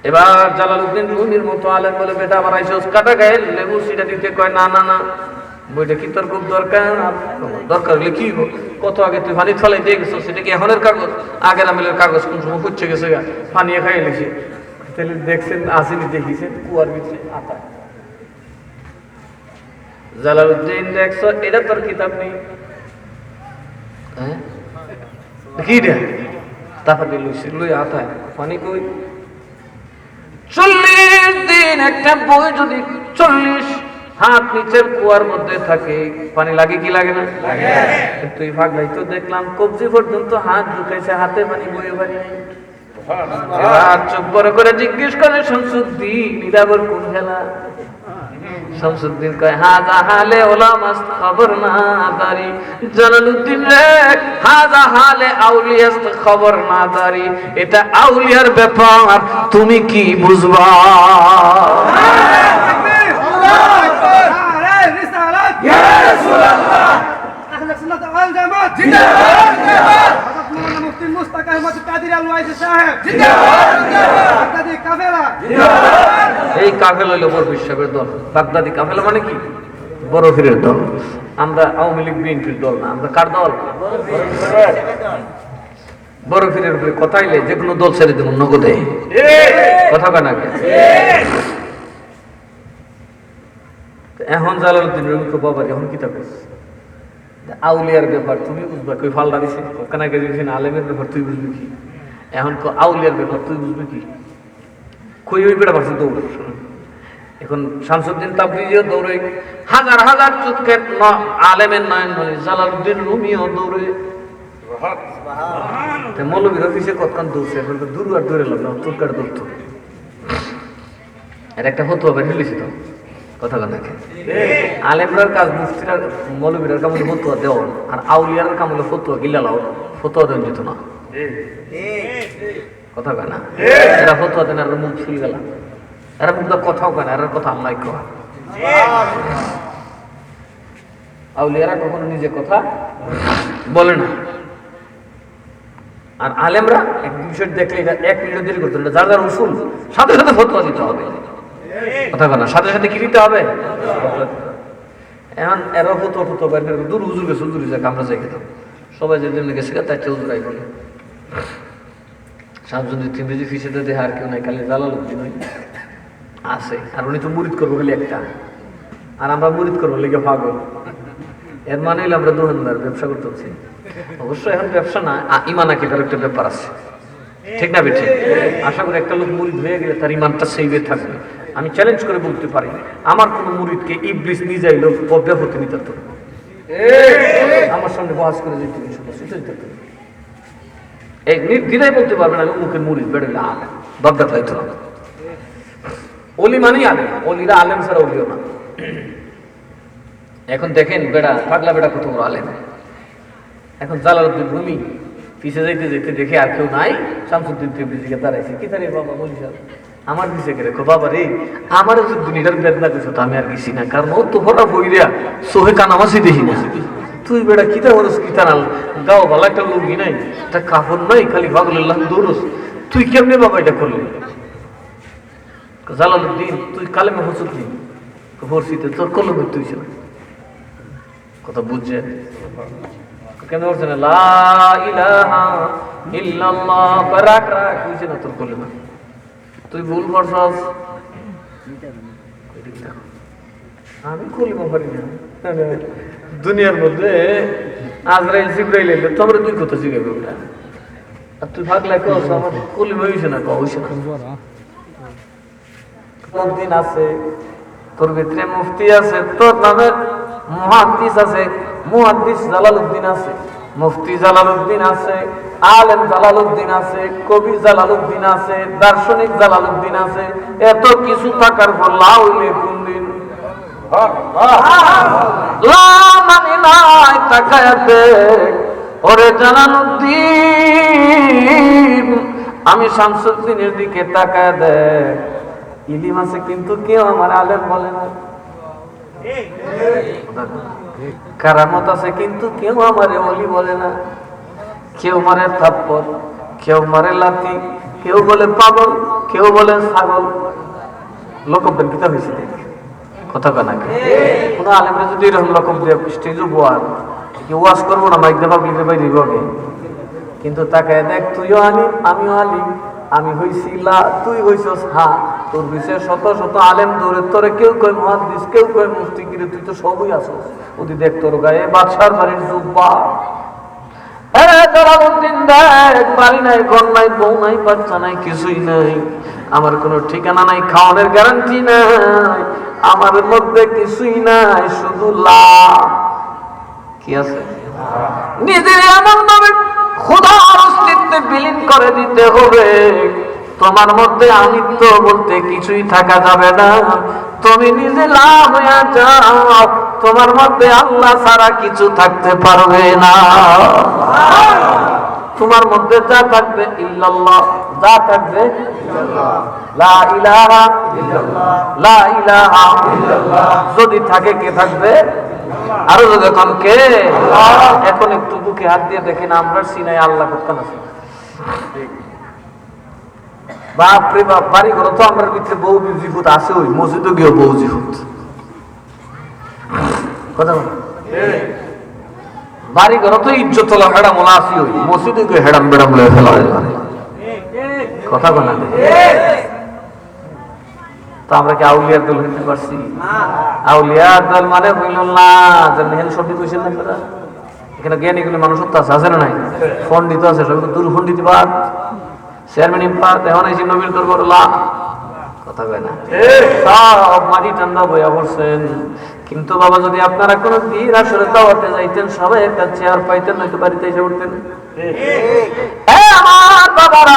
এবার জালালউদ্দিন রুমির মতো আলেম বলে, বেটা আমার আইসস কাটা গায়ে লেবু সিটা দিতে কয়, না না না, বইটা কি তোর খুব দরকার? দরকার হলে কি কত আগে তুই পানি ফলাই দিয়ে গেছো, সেটা কি এখনের কাগজ? আগের আমিলের কাগজ কোন সময় ফুটছে গেছে, পানি খাই লেছে। তাহলে দেখছেন আসেনি, দেখিছেন কুয়ার ভিতরে আতা। জালালউদ্দিন দেখছো, এটা তোর কিতাব নেই? হ্যাঁ কি রে? তারপরে লইছে, লই আতায় পানি কই? 40 দিন একটা বই যদি 40 হাত নিচের কুয়ার মধ্যে থাকে, পানি লাগে কি লাগে না? তুই ভাগলাই তো দেখলাম কবজি পর্যন্ত হাত ঢুকাইছে, হাতে পানি বইয়ে পানি নাই। এবার চুপ করে জিজ্ঞেস করে শামসুদ্দিন, ইরাবর কোন খেলা? শামসুদ্দিন কয় হাজা হালে ওলামাস খবর না দারি। জালালউদ্দিন রে, হাজা হালে আউলিয়াস খবর না দারি, এটা আউলিয়ার ব্যাপার, তুমি কি বুঝবা? ইয়া রাসূলুল্লাহ, আহলে সুন্নাত ওয়াল জামাত জিন্দাবাদ, জিন্দাবাদ। হযরত মাওলানা মুফতি মুস্তাক আহমদ কাদির আল ওয়াইসি সাহেব জিন্দাবাদ, জিন্দাবাদ। বাগদাদি কাফেলা জিন্দাবাদ। এই কাফেলা হলো বরফির সাহেবের দল। বাগদাদি কাফেলা মানে কি? বরফিরের দল। আমরা আওয়ামী লীগ বিএনপির দল না, আমরা কার দল? বরফিরের উপরে কথা আইলে যে কোনো দল ছেড়ে দেব নগদে, কথা কয় না? এখন জালালউদ্দিন রুমিকে বাবা এখন কিতাব আউলিয়ার ব্যাপার তুমি বুঝবা, কই ফালদা দিছে ওখানে গেছেন, আলেমের ব্যাপার তুই বুঝবি কি? এখন আউলিয়ার ব্যাপার তুই বুঝবি কি? কই ওই বেড়া পারছে দৌড়। এখন শামসুদ্দিন তাবরিজিও দৌড়ে, হাজার হাজার চোখের আলেমের নয়ন বলে, জালালউদ্দিন রুমিও দৌড়ে। মৌলবীর অফিসে কতক্ষণ দৌড়ছে, এখন তো দূর আর দৌড়ে লাগলো, তোর কার দৌড়তো। এর একটা হতো হবে ফেলেছি তো, কথা কথা আলেমরার কাজ মুফতিরা মৌলবীরার কাম হলো ফতুয়া দেওয়া, আর আউলিয়ার কাম হলো ফতুয়া গিলালাও, ফতুয়া দেন যেত না, কথা কয় না? এরা ফতুয়া দেন, আর মুখ ছুঁয়ে গেল, এরা মুখ কথাও কয় না, এর কথা আল্লাহ কয়। আউলিয়ারা কখনো নিজে কথা বলে না, আর আলেমরা এক বিষয় দেখলে এটা 1 মিনিট দেরি করতে হবে, যার যার উসুল সাথে সাথে ফতোয়া দিতে হবে, কথা বলা সাথে সাথে কি দিতে হবে? এখন এরা ফতোয়া বের করে দূর হুজুর গেছে, হুজুর যাক আমরা যাই খেতাম, সবাই যেদিন গেছে তার চেয়ে হুজুরাই বলে। শামসুদ্দিন তিবরিজি ফিসেতে দেহে আর কেউ নাই, খালি জালালউদ্দিন আছে, আর উনি তো মুরিদ করবো খালি একটা, আর আমরা মুরিদ করবো লেগে পাগল। এর মানে হইলে আমরা দোকানদার ব্যবসা করতে হচ্ছে। অবশ্যই এখন ব্যবসা না, ইমান আকিদার একটা ব্যাপার আছে, ঠিক না বেঠিক? আশা করি একটা লোক মুরিদ হয়ে গেলে তার ইমানটা সেইভাবে থাকবে। আমি চ্যালেঞ্জ করে বলতে পারি, আমার কোন মুরিদকে ইবলিস নিয়ে যাইলো ব্যাপতি নিতে পারতো, আমার সামনে বহাস করে যেতে এই নির্দ্বিধায় বলতে পারবেন আমি মুখের মুরিদ বেড়ে দরকার পাইতো না। অলি মানেই আলেম, অলিরা আলেম ছাড়া অলিও না। এখন দেখেন বেড়া পাগলা বেড়া কত বড় আলেম। এখন জালালউদ্দিন রুমি পিছে যাইতে যেতে দেখে আর কেউ নাই, শামসুদ্দিন তিবরিজিকে দাঁড়াইছে, কি তারে বাবা বলিস আমার দিছে কে রেখো বাবা রে, আমার যে দুনিয়ার বেদনা করছো তো আমি আর গেছি না, কারণ ও তো ভরা বইরা সোহে কানামাসি দেখি না। তুই বেড়া কিতা বলস, কিতা না গাও ভালো একটা লুঙ্গি নাই, একটা কাপড় নাই, খালি পাগলের দৌড়স, তুই কেমনে বাবা এটা করলি? জালালউদ্দিন তুই কালেমে হসুদ নি ভর্সিতে তোর কলমে তুই না, কথা বুঝছে কেন বলছে না লা ইলাহা ইল্লাল্লাহ বারাক রাখ বুঝছে না তোর কলমে, তুই ভুল করছস। আমি কলমা পারি না, দুনিয়ার মধ্যে আজরাইল জিবরাইল এলে তোমরা দুই কথা জিগাবে ওটা, আর তুই ভাগলা কস আমার কলমা হইছে না, হইছে না। দিন আছে তোর ভিতরে মুফতি আছে, তোর নামে মুহাদ্দিস আছে, মুহাদ্দিস জালালউদ্দিন আছে, মুফতি জালালউদ্দিন আছে, আলেম জালালউদ্দিন আছে, কবি জালালউদ্দিন আছে, দার্শনিক জালালউদ্দিন আছে, এত কিছু থাকার পর লাউলে কোন দিন লা মানে নাই তাকায় দেখ ওরে জালালউদ্দিন, আমি শামসুদ্দিনের দিকে তাকায় দেখ, ইলিম আছে কিন্তু কেউ আমার আলেম বলে না, কারামত আছে কিন্তু কেউ আমারে ওলি বলে না, কেউ মারে থাপ্পড়, কেউ মারে লাথি, কেউ বলে পাগল, কেউ বলে ছাগল। লোকবেন কিতা হয়েছে কথা কয় নাকি? কোনো আলেমরা যদি এরকম রকম স্টেজ উপহার কি ওয়াজ করবো না, মাইক দেবা বিলে ভাই দিব আগে, কিন্তু তাকে দেখ তুইও আলিম আমিও আলিম, আমি হইছি লা তুই হইছস হা, তোর বিষয়ে শত শত আলেম ধরে তোরে কেউ কয় মুহাদ্দিস কেউ কয় মুফতি, কিন্তু তুই তো সবই আছস। ওদি দেখ তোর গায়ে বাদশার বাড়ির জুব্বা, বাড়ি নাই, ঘর নাই, বউ নাই, বাচ্চা নাই, কিছুই নাই, আমার কোনো ঠিকানা নাই, খাওয়ানোর গ্যারান্টি নাই, আমার মধ্যে কিছুই নাই, শুধু লা কি আছে? নিজের এমন ভাবে খোদার অস্তিত্বে বিলীন করে দিতে হবে, তোমার মধ্যে আমিত্ব বলতে কিছুই থাকা যাবে না। তুমি নিজে লাভ হয়ে যাও, তোমার মধ্যে আল্লাহ ছাড়া কিছু থাকতে পারবে না। তোমার মধ্যে যা থাকবে ইল্লাল্লাহ, যা থাকবে লা ইলাহা ইল্লাল্লাহ, লা ইলাহা ইল্লাল্লাহ, যদি থাকে কে থাকবে? আরো যদি এখন কে? এখন একটু বুকে হাত দিয়ে দেখেন আমরা সিনাই আল্লাহ কোথায় আছে? বাপরে বাপ, বাড়ি ঘর তো আমার ভিতরে বউ জিহুদ আছে, ওই মসজিদও গিয়ে বউ জিহুদ, কথা বল, বাড়ি ঘর তো ইজ্জত হেড়াম ওলা আসি, ওই মসজিদে গিয়ে হেড়াম বেড়াম লয়ে ফেলা হয়, কথা বল না? তো আমরা কি আউলিয়ার দল হইতে পারছি? আউলিয়ার দল মানে হইল না যে মেহেল সবই কইছেন না আপনারা, এখানে জ্ঞানী গুলো মানুষ তো আছে না নাই? পণ্ডিত আছে, সব দুর্পণ্ডিতবাদ চেয়ারম্যান ইম্পাত এখন এই নবীর দরবার লা, কথা কয় না? সব মাটি ঠান্ডা বইয়া পড়ছেন। কিন্তু বাবা যদি আপনারা কোনো দিন আসলে দাওয়াতে যাইতেন, সবাই একটা চেয়ার পাইতেন, নয়তো বাড়িতে এসে উঠতেন। আমার বাবারা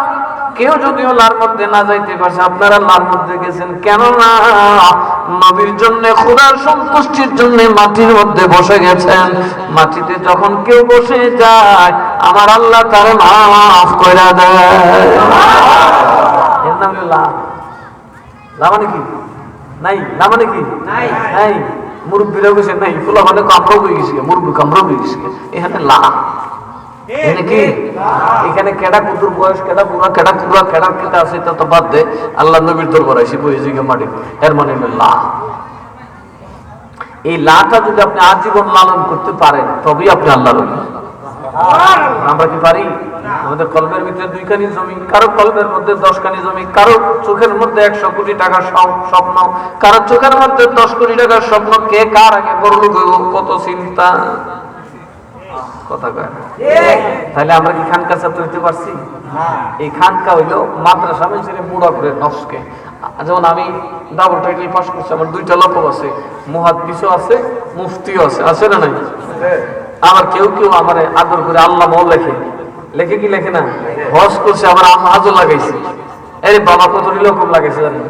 কেউ যদিও লার মধ্যে না যাইতে পারছে, আপনারা লার মধ্যে গেছেন কেন না? নবীর জন্য, খোদার সন্তুষ্টির জন্য মাটির মধ্যে বসে গেছেন। মাটিতে যখন কেউ বসে যায়, আমার আল্লাহ তার মাফ করে দেয়। এর নাম লা। লা মানে কি? নাই। লা মানে কি? নাই। মুরব্বীরাও গেছে নাই, ফুলা মানে কামড়াও হয়ে গেছে, মুরব্বী কামড়াও হয়ে গেছে, এখানে লা কি? এখানে কেডা কুতুর বয়স, কেডা বুড়া, কেডা কুড়া, কেডা কেটা আছে তা তো বাদ দে, আল্লাহ নবীর দরবার আইসি বইছে মাটি, এর মানে লা। এই লাটা যদি আপনি আজীবন লালন করতে পারেন, তবেই আপনি আল্লাহ রবি। আমরা কি পারি? আমাদের কলবের ভিতরে 2 কানি জমি, কারো কলবের মধ্যে 10 কানি জমি, কারো চোখের মধ্যে 100 কোটি টাকার স্বপ্ন, কারো চোখের মধ্যে 10 কোটি টাকার স্বপ্ন, কে কার আগে বড়লোক হইব কত চিন্তা, কথা কয় না? তাহলে আমরা কি খানকা ছাত্র হইতে পারছি? এই খানকা হইলো মাদ্রাসা মেসিরে বুড়া করে নস্কে। যেমন আমি ডাবল টাইটেল পাস করছি, আমার 2টা লকব আছে, মুহাদ্দিসও আছে, মুফতিও আছে, আছে না নাই? আবার কেউ কেউ আমার আদর করে আল্লাহ মও লেখে, লেখে কি লেখে না? হজ করছে, আমার আজও লাগাইছে, আরে বাবা কত লকব লাগাইছে জানেন?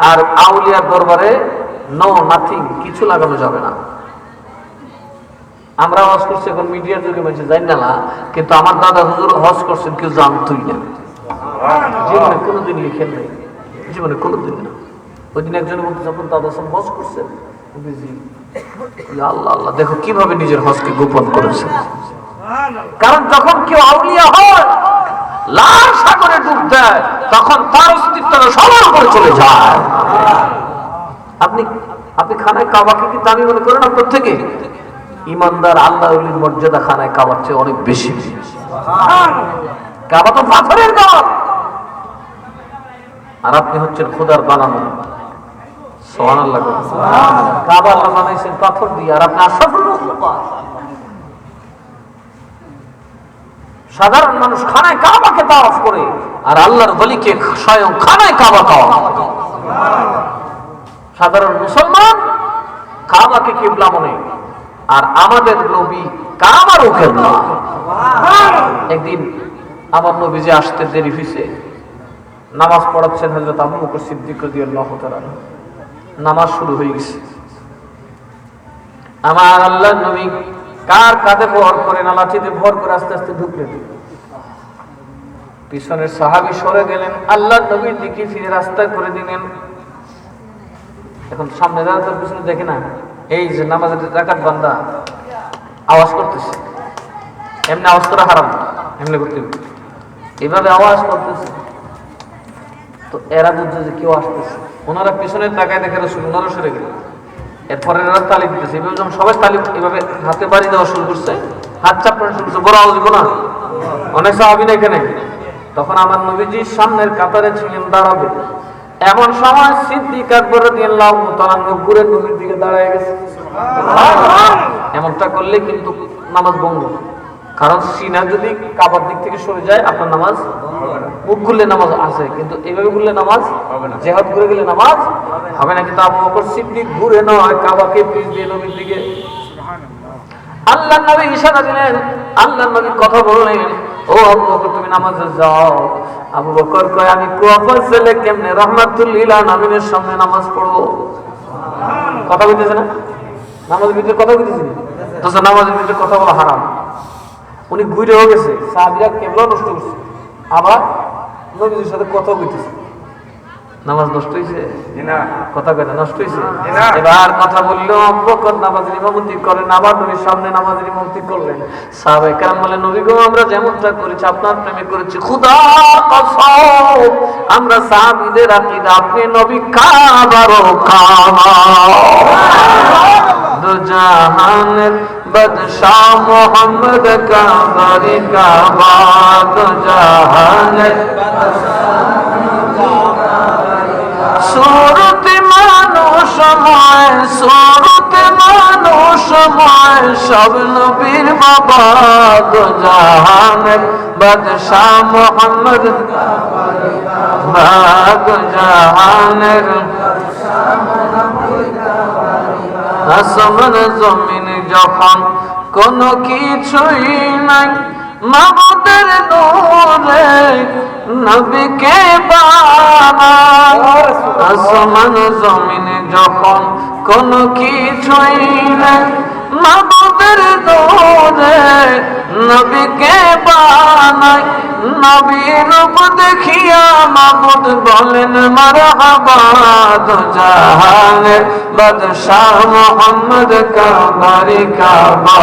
আর আউলিয়ার দরবারে নো নাথিং, কিছু লাগানো যাবে না। আমরা হজ করছি, এখন মিডিয়ার যুগে মানুষ জানি না, কিন্তু আমার দাদা হুজুর হজ করছেন কেউ জানতই না, জীবনে কোনোদিন লিখেন নাই, জীবনে কোনোদিন না। ওই দিন একজন বলতে, যখন দাদা সব হজ করছেন, আল্লাহ আল্লাহ, দেখো কিভাবে নিজের হজকে গোপন করেছেন। কারণ যখন কেউ আউলিয়া হয়, লাল সাগরে ডুব দেয়, তখন তার অস্তিত্বটা সবার উপরে চলে যায়। আপনি আপনি খানায় কাবাকে কি দামি মনে করেন আপনার থেকে? ইমানদার আল্লাহ ওলির মর্যাদা খানায় কাবার চেয়ে অনেক বেশি। কাবা তো পাথরের ঘর, আর আপনি হচ্ছেন খোদার বানানো। সুবহানাল্লাহ। কাবা আল্লাহ বানাইছেন পাথর দিয়ে, আর আপনি আশরাফুল মাখলুকাত। সাধারণ মানুষ খানায় কাবাকে তাওয়াফ করে, আর আল্লাহর ওলিকে স্বয়ং খানায় কাবা তাওয়াফ করে। সাধারণ মুসলমান কাবাকে কিবলা মনে, আর আমাদের নবী কাবারও কিবলা। একদিন আমার নবী যে আসতে দেরি হয়েছে, নামাজ পড়াচ্ছেন হযরত আবু বকর সিদ্দিক রাদিয়াল্লাহু তাআলা, নামাজ শুরু হয়ে গেছে। আমার আল্লাহর নবী কার কাঁধে ভর করে না লাঠিতে ভর করে আস্তে আস্তে ঢুকলেন। পিছনের সাহাবী সরে গেলেন, আল্লাহর নবীর দিকে ফিরে রাস্তা করে দিলেন। এখন সামনে যারা তার পিছনে দেখে না, এই যে নামাজের রাকাত বান্দা আওয়াজ করতেছে, এমনি আওয়াজ করা হারাম, এমনি করতে এইভাবে আওয়াজ করতেছে। তো এরা বুঝছে যে কেউ আসতেছে, ওনারা পিছনে তাকায় দেখে রাসূল, ওনারা সরে গেলেন। এরপরে এরা তালি দিতেছে, এভাবে যখন সবাই তালি এভাবে হাতে বাড়ি দেওয়া শুরু করছে, হাত চাপড়ানো শুরু করছে, বড় আওয়াজ দিব না, অনেক সাহাবী না এখানে। তখন আমার নবীজি সামনের কাতারে ছিলেন, দাঁড়াবে, এমন সময় সিদ্দিক আকবর রাদিয়াল্লাহু তাআলা ঘুরে নবীর দিকে দাঁড়ায় গেছে। এমনটা করলে কিন্তু নামাজ ভঙ্গ, কারণ সিনা যদি কাবার দিক থেকে সরে যায় আপনার নামাজ, মুখ খুললে নামাজ আছে, কিন্তু এইভাবে খুললে নামাজ হবে না, জিহাদ করে গেলে নামাজ হবে না। কিন্তু আবু বকর সিদ্দিক ঘুরে নয়, কাবাকে পিছ দিয়ে নবীর দিকে। আল্লাহর নবী ইশারা দিলেন, আল্লাহর নবী কথা বললেন, ও আবু বকর তুমি নামাজে যাও। আবু বকর কয় আমি কুয়াফার ছেলে, কেমনে রাহমাতুল লিল আলামিনের সামনে নামাজ পড়বো? কথা বলতেছে না, নামাজের ভিতরে কথা বলতেছে না, তো নামাজের ভিতরে কথা বলা হারাম। উনি ঘুরে হয়ে গেছে, সাহাবীরা কেবল নষ্ট করছে, আবার নবীর সাথে কথা বলতেছে, নামাজ নষ্ট হয়েছে না, কথা কয় না নষ্ট হয়েছে। এবার কথা বললেও আবু বকর নামাজের ইমামতি করেন, আবার নবীর সামনে নামাজের ইমামতি করলেন। সাহাবায়ে কেরাম বলেন, নবী গো আমরা যেমনটা করেছি আপনার প্রেমে করেছি, খুদার কসম আমরা সাহাবীদের আকীদা, আপনি নবী কাবারও কাবা, দু জাহানের বাদশাহ মোহাম্মদ কাবারি কাবা, দু জাহানের সুরতে মানুষময়, সুরতে মানুষময় সব নবীর বাবা, দু জাহানের বাদশাহ মোহাম্মদ, দু জাহানের আসমান জমিন যখন কোনো কিছুই নাই, মাবুদের নূরে নবীকে বানায়। আসমান জমিন যখন কোনো কিছুই নাই, মাবুদের নূরে নবীকে বানায়। নবীর রূপ দেখিয়া মাবুদ বলেন মারহাবা, দু জাহানের বাদশাহ মোহাম্মদ কাবারি কাবা,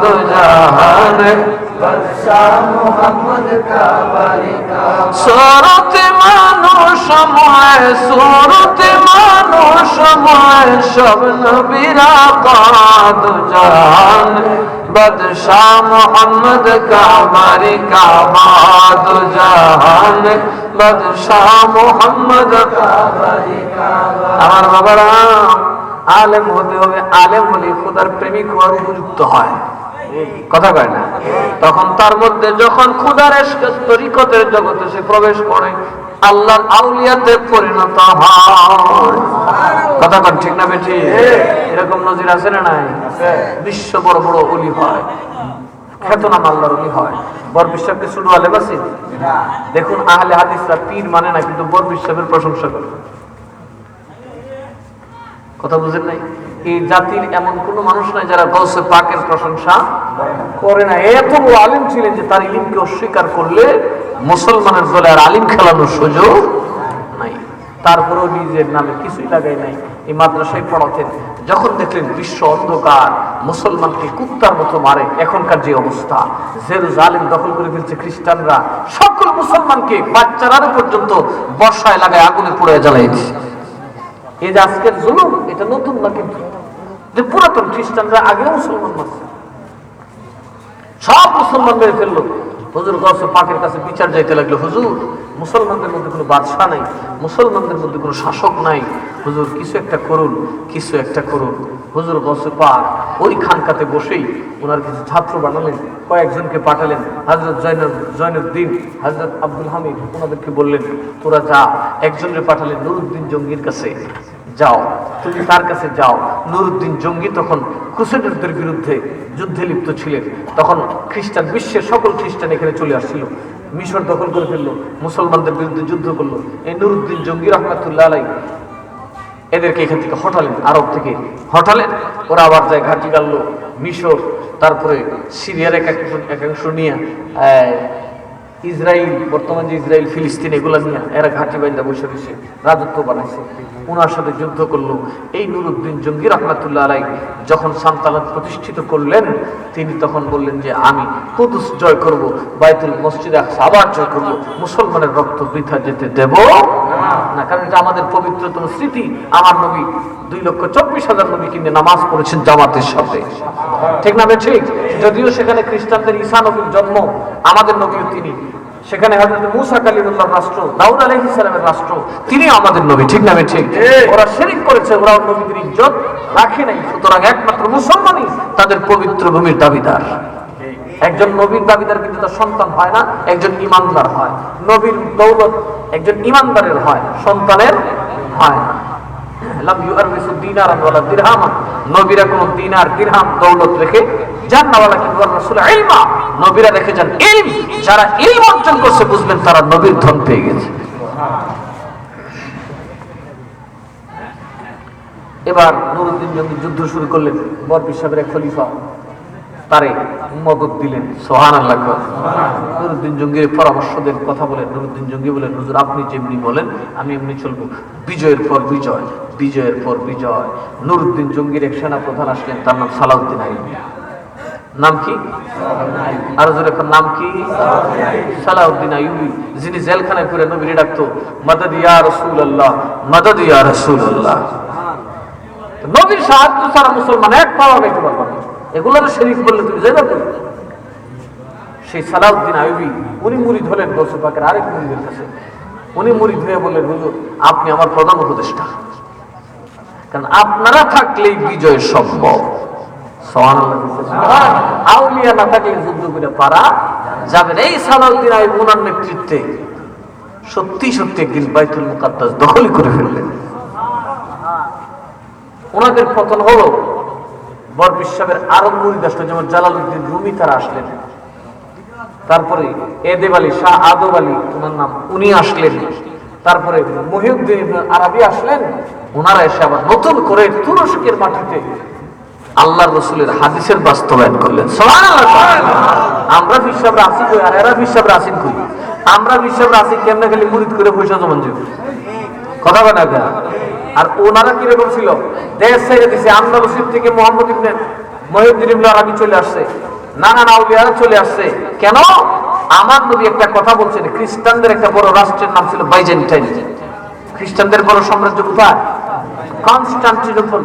দু জাহানের বাদশাহ মোহাম্মদ কাবারি কাবা। সুরতে মানুষময়, সুরতে মানুষময় সব নবীর আকা, দু জাহানের বাদশাহ মোহাম্মদ কাবারি কাবা, দু জাহানের বাদশাহ মোহাম্মদ কাবারি কাবা। আমার বাবারা, আলেম হতে হবে, আলেম হলে খোদার প্রেমিক হওয়ার উপযুক্ত হয়, কথা কয় না। তখন তার মধ্যে যখন খোদার তরিকতের জগতে সে প্রবেশ করে, আল্লাহর আউলিয়াতে পরিণত হয়, কথা কন ঠিক না বেঠি? এরকম নজির আছে না নাই? বিশ্ব বড় বড় ওলি হয়, খ্যাতনাম আল্লাহর ওলি হয়। বরবিশ সাহেবকে শুধু আলেম আছে? দেখুন আহলে হাদিসরা পীর মানে না, কিন্তু বরবিশ সাহেবের প্রশংসা করে, কথা বুঝেন নাই? এই জাতির এমন কোন মানুষ নাই যারা গৌসে পাকের প্রশংসা করে না। এত বড় আলিম ছিলেন যে তার ইলমকে অস্বীকার করলে মুসলমানের দলে আর আলিম খেলানোর সুযোগ নাই। তারপরেও নিজের নামে কিছুই লাগাই নাই, এই মাদ্রাসায় পড়াতেন। যখন দেখলেন বিশ্ব অন্ধকার, মুসলমানকে কুত্তার মতো মারে, এখনকার যে অবস্থা, জেরুজালেম দখল করে ফেলছে খ্রিস্টানরা, সকল মুসলমানকে বাচ্চারা পর্যন্ত বর্ষায় লাগায় আগুনে পুড়ে জ্বালাই দিচ্ছে। এই যে আজকের জুলুম, এটা নতুন না, কিন্তু যে পুরাতন খ্রিস্টানরা আগে মুসলমান মারছে, সব মুসলমান মেরে ফেললো। হুজুর গৌসে পাকের কাছে বিচার যাইতে লাগলো, হুজুর মুসলমানদের মধ্যে কোনো বাদশা নাই, মুসলমানদের মধ্যে কোনো শাসক নাই, হুজুর কিছু একটা করুন, কিছু একটা করুন। হুজুর গৌসে পাক ওই খানকাতে বসেই ওনার কিছু ছাত্র বানালেন, কয়েকজনকে পাঠালেন। হযরত জয়নুদ্দিন, হযরত আব্দুল হামিদ ওনাদেরকে বললেন তোরা যা। একজনকে পাঠালেন নুরুদ্দিন জঙ্গির কাছে, যাও তুমি তার কাছে যাও। নুরুদ্দিন জঙ্গি তখন ক্রুসেডারদের বিরুদ্ধে যুদ্ধে লিপ্ত ছিলেন। তখন খ্রিস্টান, বিশ্বের সকল খ্রিস্টান এখানে চলে আসছিল, মিশর দখল করে ফেললো, মুসলমানদের বিরুদ্ধে যুদ্ধ করলো। এই নুরুদ্দিন জঙ্গি রহমাতুল্লাহ আলাইহি এদেরকে এখান থেকে হটালেন, আরব থেকে হটালেন। ওরা আবার যায় ঘাঁটি গাড়লো মিশর, তারপরে সিরিয়ার একাংশ নিয়ে ইসরায়েল, বর্তমান যে ইসরায়েল ফিলিস্তিন, এগুলা নিয়ে এরা ঘাঁটি বাইন্দা বসে রয়েছে, রাজত্ব বানাইছে, ওনার সাথে যুদ্ধ করলো। এই নুরউদ্দিন জঙ্গি রহমাতুল্লাহ আলাইহি যখন সালতানাত প্রতিষ্ঠিত করলেন, তিনি তখন বললেন যে আমি কুদুস জয় করব, বাইতুল মসজিদ আকসা আবার জয় করব, মুসলমানের রক্ত বৃথা যেতে দেব না, কারণ এটা আমাদের পবিত্রতম স্মৃতি। আমার নবী 2,24,000 নবী কিনে নামাজ পড়েছেন জামাতের সাথে, ঠিক না? ঠিক। যদিও সেখানে খ্রিস্টানদের ঈসা নবীর জন্ম, আমাদের নবীও তিনি। সেখানে হযরত মূসা কালিমুল্লাহর রাষ্ট্র, দাউদ আলাইহিস সালামের রাষ্ট্র, তিনি আমাদের নবী, ঠিক না? ঠিক। ওরা শিরক করেছে, ওরা নবীদের ইজ্জত রাখে নাই। সুতরাং একমাত্র মুসলমানই তাদের পবিত্র ভূমির দাবিদার। একজন নবীর দাবিদার কিন্তু তার সন্তান হয় না, একজন ইমানদার হয়। নবীর দৌলত একজন ইমানদারের হয়, সন্তানের হয় না। লাম ইউআররিসু দিনারান ওয়ালা দিরহামান, নবীরা কোনো দিনার দিরহাম দৌলত রেখে যান না। ওয়ালাকিন রাসূল ইলমা, নবীরা রেখে যান ইলম। যারা ইলম অর্জন করছে বুঝবেন তারা নবীর ধন পেয়ে গেছে। এবার নুরউদ্দিন জঙ্গি যুদ্ধ শুরু করলেন। বরবির সাহেবের এক খলিফা তারে মদদ দিলেন, সুবহানাল্লাহ। নুরউদ্দিন জঙ্গির পরামর্শ দেন, কথা বলেন। নুরউদ্দিন জঙ্গি বলেন, হুজুর আপনি যেমনি বলেন আমি এমনি চলবো। বিজয়ের পর বিজয়, বিজয়ের পর বিজয়। নুরউদ্দিন জঙ্গির এক সেনা প্রধান আসলেন, তার নাম সালাউদ্দিন আইয়ুবী। নাম কি? আর জোরে নাম কি? সালাউদ্দিন আইয়ুবী, যিনি জেলখানায় পুরে নবীরে ডাকতো, মাদাদ ইয়া রাসূলুল্লাহ, মাদাদ ইয়া রাসূলুল্লাহ। নবীর সাহায্য ছাড়া মুসলমান এক পাওয়া গাইতে পারবে না। এগুলোর শরীক বললে তুমি যাবে না। সেই সালাউদ্দিন আইয়ুবী উনি মুরিদ হলেন গৌস পাকের আরেক মুরিদের কাছে। উনি মুরিদ হয়ে বললেন, হুজুর আপনি আমার প্রধান উপদেষ্টা, কারণ আপনারা থাকলেই বিজয় সম্ভব। আউলিয়া না থাকলে যুদ্ধ করে পারা যাবে না। এই সালাউদ্দিন আইয়ুবী ওনার নেতৃত্বে সত্যি সত্যি একদিন বাইতুল মুকাদ্দাস দখল করে ফেললেন। ওনাদের পতন হলো। বরবির সাহেবের আরব মুরিদ আসলো, যেমন জালালউদ্দিন রুমি, তারা আসলেন। তারপরে এদেব আলী, শাহ আদব আলী ওনার নাম, উনি আসলেন। তারপরে মুহিউদ্দিন ইবনে আরাবী আসলেন। ওনারা এসে আবার নতুন করে তুরস্কের মাটিতে আল্লাহর রাসূলের হাদিসের বাস্তবায়ন করলেন। সুবহানাল্লাহ। আমরা বিশ্বরা আসি কই, আর এরা বিশ্বরা আসেন কই? আমরা বিশ্বরা আসি কেমনে খালি মুরিদ করে পয়সা জমান যে কথা বলা গা। আর ওনারা কিরকম ছিল, দেশ ছেড়ে দিছে। আন্দালুসির থেকে মুহাম্মদ ইবনে মুহিউদ্দিন ইবনে আরাবী চলে আসছে, নানা আউলিয়ারা চলে আসছে। কেন? আমার নবী একটা কথা বলছেন, খ্রিস্টানদের একটা বড় রাষ্ট্রের নাম ছিল বাইজেন্টাইন। খ্রিস্টানদের বড় সাম্রাজ্য কোথায়? কনস্টান্টিনোপল,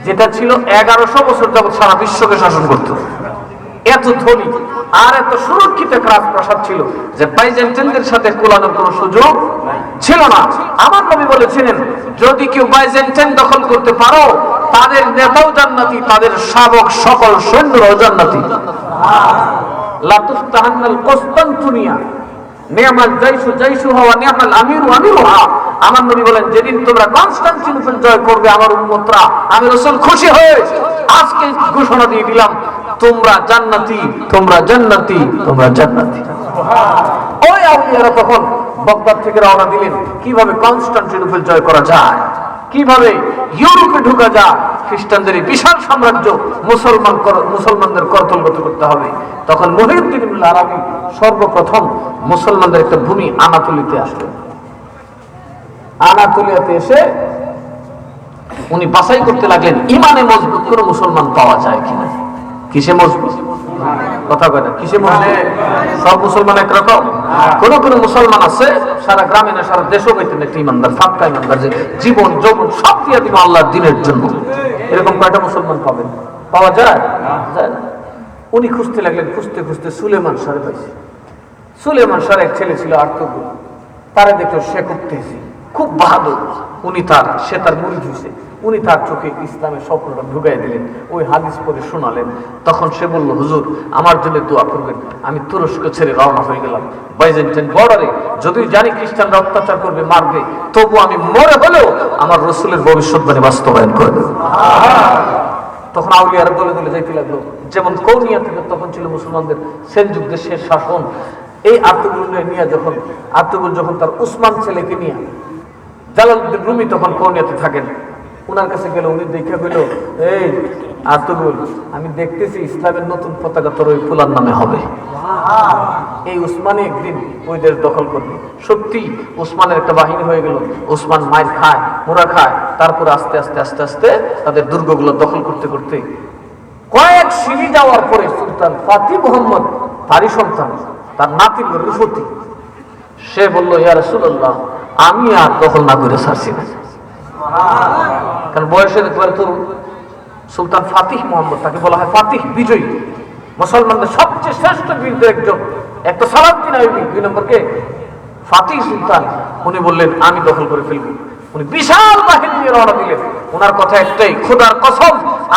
যেটা ছিল 1100 বছর যাবত সারা বিশ্বকে শাসন করত। এত ধনী আর এত সুরক্ষিত রাজপ্রাসাদ ছিল যে বাইজেন্টাইনদের সাথে কোলানোর কোনো সুযোগ ছিল না। আমার নবী বলেছিলেন, যদি কেউ বাইজেন্টাইন দখল করতে পারো, তাদের নেতাও জান্নাতি, তাদের শাবক সকল সৈন্যরাও জান্নাতি। লা তুফতাহান্নাল কসতান্তুনিয়া নি'মাল জাইশু জাইশুহা ওয়া নি'মাল আমিরু আমিরুহা। আমার নবী বলেন, যেদিন তোমরা কনস্টান্টিনোপল জয় করবে আমার উম্মতরা, আমি রাসূল খুশি হয়ে আজকে ঘোষণা দিয়ে দিলাম, তোমরা জান্নাতি, তোমরা জান্নাতি, তোমরা জান্নাতি। ওই আউলিয়ারা তখন বাগদাদ থেকে রওনা দিলেন, কিভাবে কনস্টান্টিনোপল জয় করা যায়, কিভাবে ইউরোপে ঢোকা যায়, খ্রিস্টানদের এই বিশাল সাম্রাজ্য মুসলমানদের করতলগত করতে হবে। তখন মুহিউদ্দিন ইবনে আরাবী সর্বপ্রথম মুসলমানদের একটা ভূমি আনাতোলিয়াতে আসলেন। আনাতোলিয়াতে এসে উনি বাছাই করতে লাগলেন, ইমানে মজবুত কোনো মুসলমান পাওয়া যায় কিনা। কিসে মজবুত? কথা কয় না, কিসে মজবুত? সব মুসলমান একরকম? কোন কোন মুসলমান আছে সারা গ্রামে না সারা দেশও পাইতেন একটা ইমানদার, ফাঁকা ইমানদার, যে জীবন যৌবন সব দিয়ে দিব আল্লাহর দ্বীনের জন্য। এরকম কয়টা মুসলমান পাবেন? পাওয়া যায়? যায় না। উনি খুঁজতে লাগলেন, খুঁজতে খুঁজতে সুলেমান শাহরে পাইছে। সুলেমান শাহর এক ছেলে ছিল আর্তগুল, তারে দেখলো সে করতেছে খুব বাহাদুর। সে তার মুরিদ হয়েছে। উনি তার চোখে ইসলামের স্বপ্নটা ঢুকাই দিলেন, ওই হাদিস পড়ে শোনালেন। তখন সে বলল, হুজুর আমার জন্য দোয়া করবেন। আমি তুরস্ক ছেড়ে রওনা হয়ে গেলাম বাইজেন্টাইন বর্ডারে। যদিও জানি খ্রিস্টানরা অত্যাচার করবে, মারবে, তবু আমি মরে হলেও আমার রাসূলের ভবিষ্যৎবাণী বাস্তবায়ন করে দেব। তখন আউলিয়ারা দলে দলে যাইতে লাগলো। যেমন কৌনিয়া থেকে তখন ছিল মুসলমানদের সেলজুক দেশের শাসন। এই আর্তুগুল যখন তার উসমান ছেলেকে নিয়ে জালালউদ্দিন রুমি তখন কৌনিয়াতে থাকেন, উনার কাছে গেল। উনি দেখে বলল, এই আর তো বল আমি দেখতেছি ইসলামের নতুন পতাকা তোর ওই ফুলার নামে হবে। এই উসমানে একদিন ওই দেশ দখল করবে। সত্যি উসমানের একটা বাহিনী হয়ে গেল। উসমান মাইর খায়, মোরা খায়, তারপর আস্তে আস্তে আস্তে আস্তে তাদের দুর্গগুলো দখল করতে করতে কয়েক সিঁড়ি যাওয়ার পরে সুলতান ফাতিহ মুহাম্মদ, তারই সন্তান, তার নাতি রুফতি, সে বলল, ইয়া রাসূলুল্লাহ, আমি আর দখল না করে ছাড়ছি না। কারণ বয়সের একবার তরুণ। সুলতান ফাতিহ মুহাম্মদ, তাকে বলা হয় ফাতিহ, বিজয়ী, মুসলমানদের সবচেয়ে শ্রেষ্ঠ বীরদের একজন। একটা সালাউদ্দিন আইয়ুবী, 2 নম্বরকে ফাতিহ সুলতান। উনি বললেন আমি দখল করে ফেলবো। উনি বিশাল বাহিনী নিয়ে রওনা দিলেন। ওনার কথা একটাই, খোদার কসম,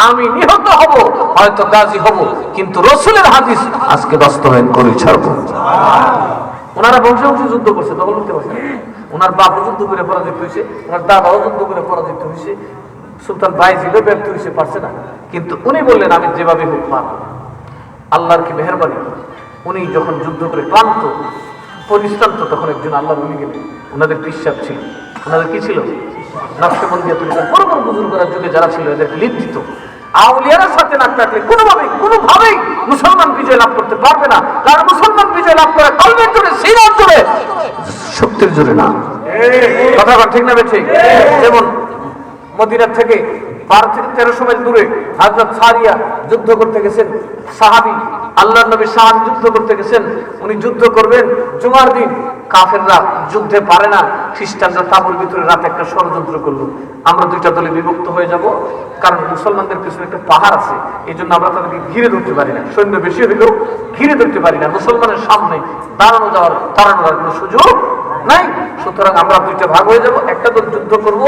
আমি নিহত হব, হয়তো গাজী হব, কিন্তু রাসূলের হাদিস আজকে বাস্তবায়ন করে ছাড়বো। ওনারা বংশে বংশে যুদ্ধ করছে, দখল করতে পারছে না। ওনার বাপও যুদ্ধ করে পরাজিত হয়েছে, ওনার দাদাও যুদ্ধ করে পরাজিত হয়েছে, সুলতান বাইজিদও ব্যর্থ হয়েছে, পারছে না। কিন্তু উনি বললেন আমি যেভাবে হোক পারবো। আল্লাহর কি মেহেরবানি, উনি যখন যুদ্ধ করে ক্লান্ত পরিশ্রান্ত, তখন একজন আল্লাহর উনি গেলেন। ওনাদের পিসাব ছিল, ওনাদের কি ছিল, নকশবন্দিয়া তুলতেন। বড় বড় বুজুর্গরা যুগে যারা ছিল এদেরকে লিপ দিত। আউলিয়ার সাথে না থাকলে কোনোভাবেই মুসলমান বিজয় লাভ করতে পারবে না। কারণ মুসলমান বিজয় লাভ করে কলমের জোরে, সিনার জোরে, শক্তির জোরে না। কথা ঠিক না ঠিক? যেমন মদিনা থেকে 12 থেকে 1300 মাইল দূরে হযরত সারিয়া যুদ্ধ করতে গেছেন। সাহাবী, আল্লাহর নবী সাহাবী যুদ্ধ করতে গেছেন। উনি যুদ্ধ করবেন জুমার দিন। কাফেররা যুদ্ধে পারে না, খ্রিস্টানরা তাঁবুর ভিতরে রাতে একটা ষড়যন্ত্র করলো, আমরা 2টা দলে বিভক্ত হয়ে যাব, কারণ মুসলমানদের পিছনে একটা পাহাড় আছে, এই জন্য আমরা তাদেরকে ঘিরে ধরতে পারি না। সৈন্য বেশি হলেও ঘিরে ধরতে পারি না। মুসলমানের সামনে তাড়ানোর কোনো সুযোগ নাই। সুতরাং আমরা 2টা ভাগ হয়ে যাব। একটা দল যুদ্ধ করব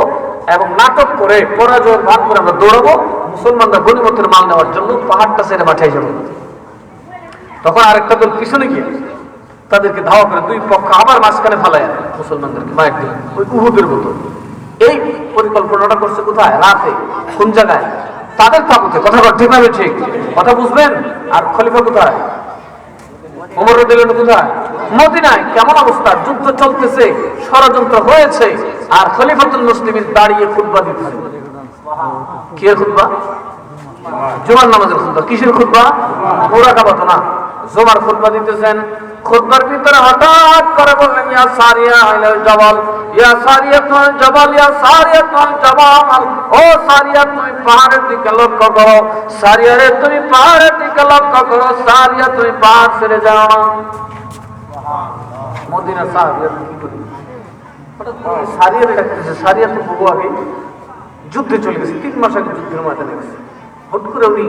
এবং নাটক করে পরাজয়ের ভাগ করে আমরা দৌড়াবো। মুসলমানরা গনিমতের মাল নেওয়ার জন্য পাহাড়টা ছেড়ে মাঠে যাবে। তখন আরেকটা দল পিছনে গিয়ে তাদেরকে ধাওয়া করে 2 পক্ষ আবার মাঝখানে ফালায় মুসলমানদেরকে মায়ের দিলেন, ওই উহুদের মতো। এই পরিকল্পনাটা করছে কোথায়? রাতে। কোন জায়গায়? তাদের তাবুতে। কথা ঠিক না ঠিক? কথা বুঝবেন? আর খলিফা কোথায়? ওমর রাদিয়াল্লাহু কোথায়? মদিনায়। কেমন অবস্থা? যুদ্ধ চলতেছে, ষড়যন্ত্র হয়েছে, আর খলিফাতুল মুসলিমিন দাঁড়িয়ে খুতবা দিতেছে। কি খুতবা? জুমার নামাজের খুতবা। কিসের খুতবা? মুরাকাবা তো না, জুমার খুতবা দিতেছেন। খুতবার ভিতরে হঠাৎ করে বললেন, ইয়া সারিয়া আলাল জাবাল, ইয়া সারিয়াতুল জাবাল, ইয়া সারিয়াতুল জাবাল, ও সারিয়া তুমি পাহাড়ের দিকে লক্ষ্য করো, সারিয়া রে তুমি পাহাড়ের দিকে লক্ষ্য করো, সারিয়া তুমি পাহাড় ছেড়ে যাও না। মদিনা সাহাবিয়া কি করে সারিয়া রে ডাকতেছে। সারিয়া তো বহু আগে যুদ্ধে চলে গেছে, 3 মাস আগে যুদ্ধের ময়দানে গেছে। হুট করে উনি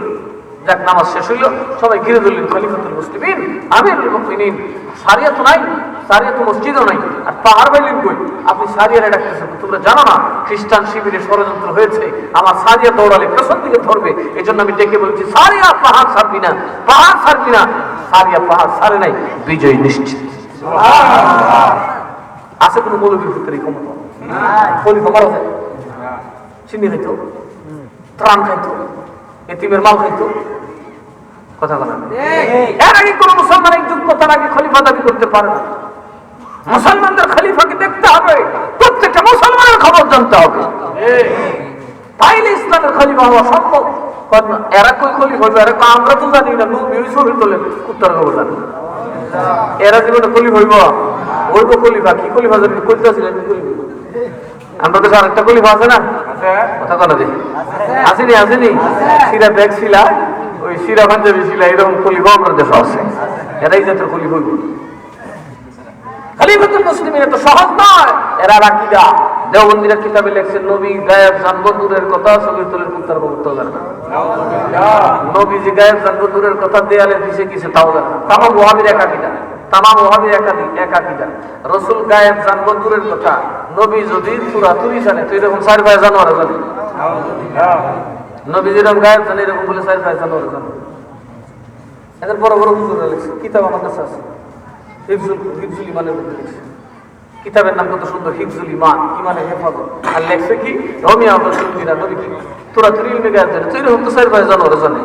যাক নামাজ শেষ হইল, সবাই ঘিরে ধরলেন খলিফাতুল মুসলিমিন আমিরুল মুমিনিন। সারিয়া তো নাই, সারিয়া তো মসজিদও নাই, আর পাহাড় বাইলেন কই? আপনি সারিয়ারে ডাকতেছেন, তোমরা জানো না খ্রিস্টান শিবিরে ষড়যন্ত্র হয়েছে, আমার সারিয়া দৌড়ালে পেছন দিকে ধরবে, এই জন্য আমি ডেকে বলছি সারিয়া পাহাড় ছাড়বি না, পাহাড় ছাড়বি না। সারিয়া পাহাড় ছাড়ে নাই, বিজয় নিশ্চিত। আছে কোনো মৌলবীর ভিতরে ক্ষমতা? খলিফা মারা যায়, চিনি খাইতো, ত্রাণ খাইতো, এতিমের মাল খাইতো। কথা বলা এর আগে কোন মুসলমান এই যোগ্যতার আগে খলিফা দাবি করতে পারে না। মুসলমানদের খলিফাকে দেখতে হবে, প্রত্যেকটা মুসলমানের খবর জানতে হবে, তাইলে ইসলামের খলিফা হওয়া সম্ভব। এরা কই খলিফা হইবে? এরা আমরা তো জানি না, নবী ছবি তোলেন, কুত্তার খবর জানি। এরা জীবনে খলিফা হইব, ওই তো খলিফা কি খলিফা জানি করতে আসলেন। আমরা তো আরেকটা খলিফা আছে না, কথা বলা যায় আসেনি, আসেনি সিরা ব্যাগ ছিলা, ওই সিরা পাঞ্জাবি ছিলা, এরকম খলিফা আমরা দেশে আছে। এরাই জাতের খলিফা হইব। খলিফাতুল মুসলিমিন এত সহজ নয়। এরা আকীদা দেওবন্দিরা কিতাবে লেখছেন, নবী গায়েব জানবো দূরের কথা, ছবি তোলের কুত্তার খবর তো জানে না। নবীজি গায়েব জানবো দূরের কথা, দেয়ালের পিছে কিসে তাও জানে না। তামাম ওয়াহাবীর এক আকীদা, তামাম ওয়াহাবীর এক আকীদা। রাসূল গায়েব জানবো দূরের কথা, নবী যদি পুরাতুরি জানে তো এরকম 4 ভাই জানোয়ার জানে। নবী যেরকম গায়েব জানে এরকম বলে 4 ভাই জানোয়ার জানে। এদের বড় বড় হুজুররা লিখছে, কিতাব আমার কাছে আছে, হিফজুল ইমানের মধ্যে লিখছে। কিতাবের নাম কত সুন্দর, হিফজুল ইমান, ইমানের হেফাজত। আর লেখছে কি, রমি আহমদ সুন্নিরা নবী কি তোরা তুই ইলমে গায়েব জানে, তুই এরকম তো 4 ভাই জানোয়ার জানে।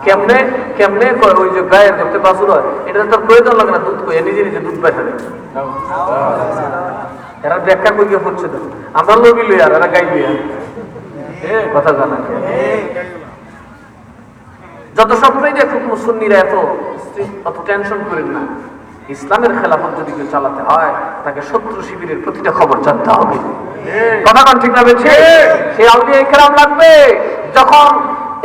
কেমনে কেমনে ওই যে গায়ের করতে বাসুর হয়, এটা তোর প্রয়োজন লাগে না, দুধ কয়ে নিজে নিজে দুধ পাইতে। এরা ব্যাখ্যা করিয়া পড়ছে তো, আমরা নবী লই আর এরা গাই লইয়া কথা জানা। যত স্বপ্নই দেখুক মুসল্লিরা অত টেনশন করেন না। ইসলামের খেলাফত যদি কেউ চালাতে হয় তাকে শত্রু শিবিরের প্রতিটা খবর জানতে হবে। কথা কোন ঠিক না বলছে? সেই আউলিয়া কেরাম লাগবে। যখন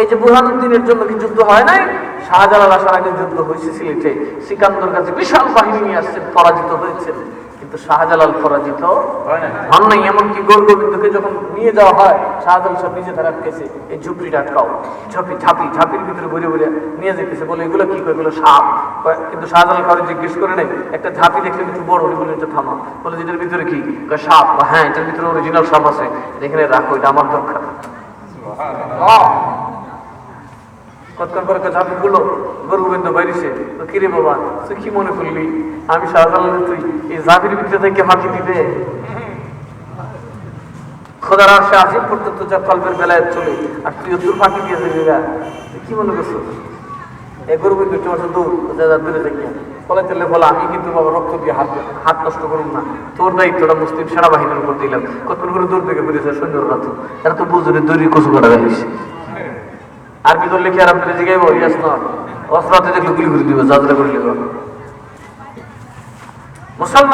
এই যে বুরহানুদ্দিনের জন্য কি যুদ্ধ হয় নাই, শাহজালাল আসার আগে যুদ্ধ হয়েছে সিলেটে, সিকান্দর কাছে বিশাল বাহিনী নিয়ে আসছেন, পরাজিত হয়েছেন, কিন্তু শাহজালাল পরাজিত হন নাই। এমনকি গোবিন্দকে যখন নিয়ে যাওয়া হয়, শাহজালাল সব নিজে তারা আটকেছে, এই ঝুপড়িটা আটকাও, ঝাঁপির ভিতরে ঘুরে ঘুরে নিয়ে যেতেছে, বলে এগুলো কি করে, এগুলো সাপ। কিন্তু শাহজালাল কারো জিজ্ঞেস করে নাই, একটা ঝাঁপি দেখলে একটু বড় হলে বলে এটা থামা, বলে এটার ভিতরে কি সাপ, হ্যাঁ এটার ভিতরে অরিজিনাল সাপ আছে, এখানে রাখো, এটা আমার দরকার। কতক্ষণ পরে ঝাঁপি গুলো গোবিন্দ বাইরেছে, তো কিরে বাবা তুই কি মনে করলি আমি শাহজালাল, তুই এই ঝাঁপির ভিতরে থেকে ফাঁকি দিবে? খোদার আশা আসিফ পর্যন্ত যা কল্পের বেলায় চলে, আর তুই দূর ফাঁকি দিয়ে যাবি, তুই কি মনে করছো? এই গোবিন্দ তোমার দূর দূরে থেকে বলে চলে বলা, আমি কিন্তু বাবা রক্ত দিয়ে হাত নষ্ট করুন না, তোর দায়িত্বটা মুসলিম সেনাবাহিনীর উপর দিলাম। কতক্ষণ করে দূর থেকে বেরিয়েছে সৈন্যরা, তো এরা তো বুঝুরে দড়ি কচু কাটা গেছে। আরবি ধরলে কি আর আপনার জিগাইব? ইয়াস না, অস্ত্র হাতে দেখলে গুলি করে দিবে, যাত্রা করে নিব। মুসলমান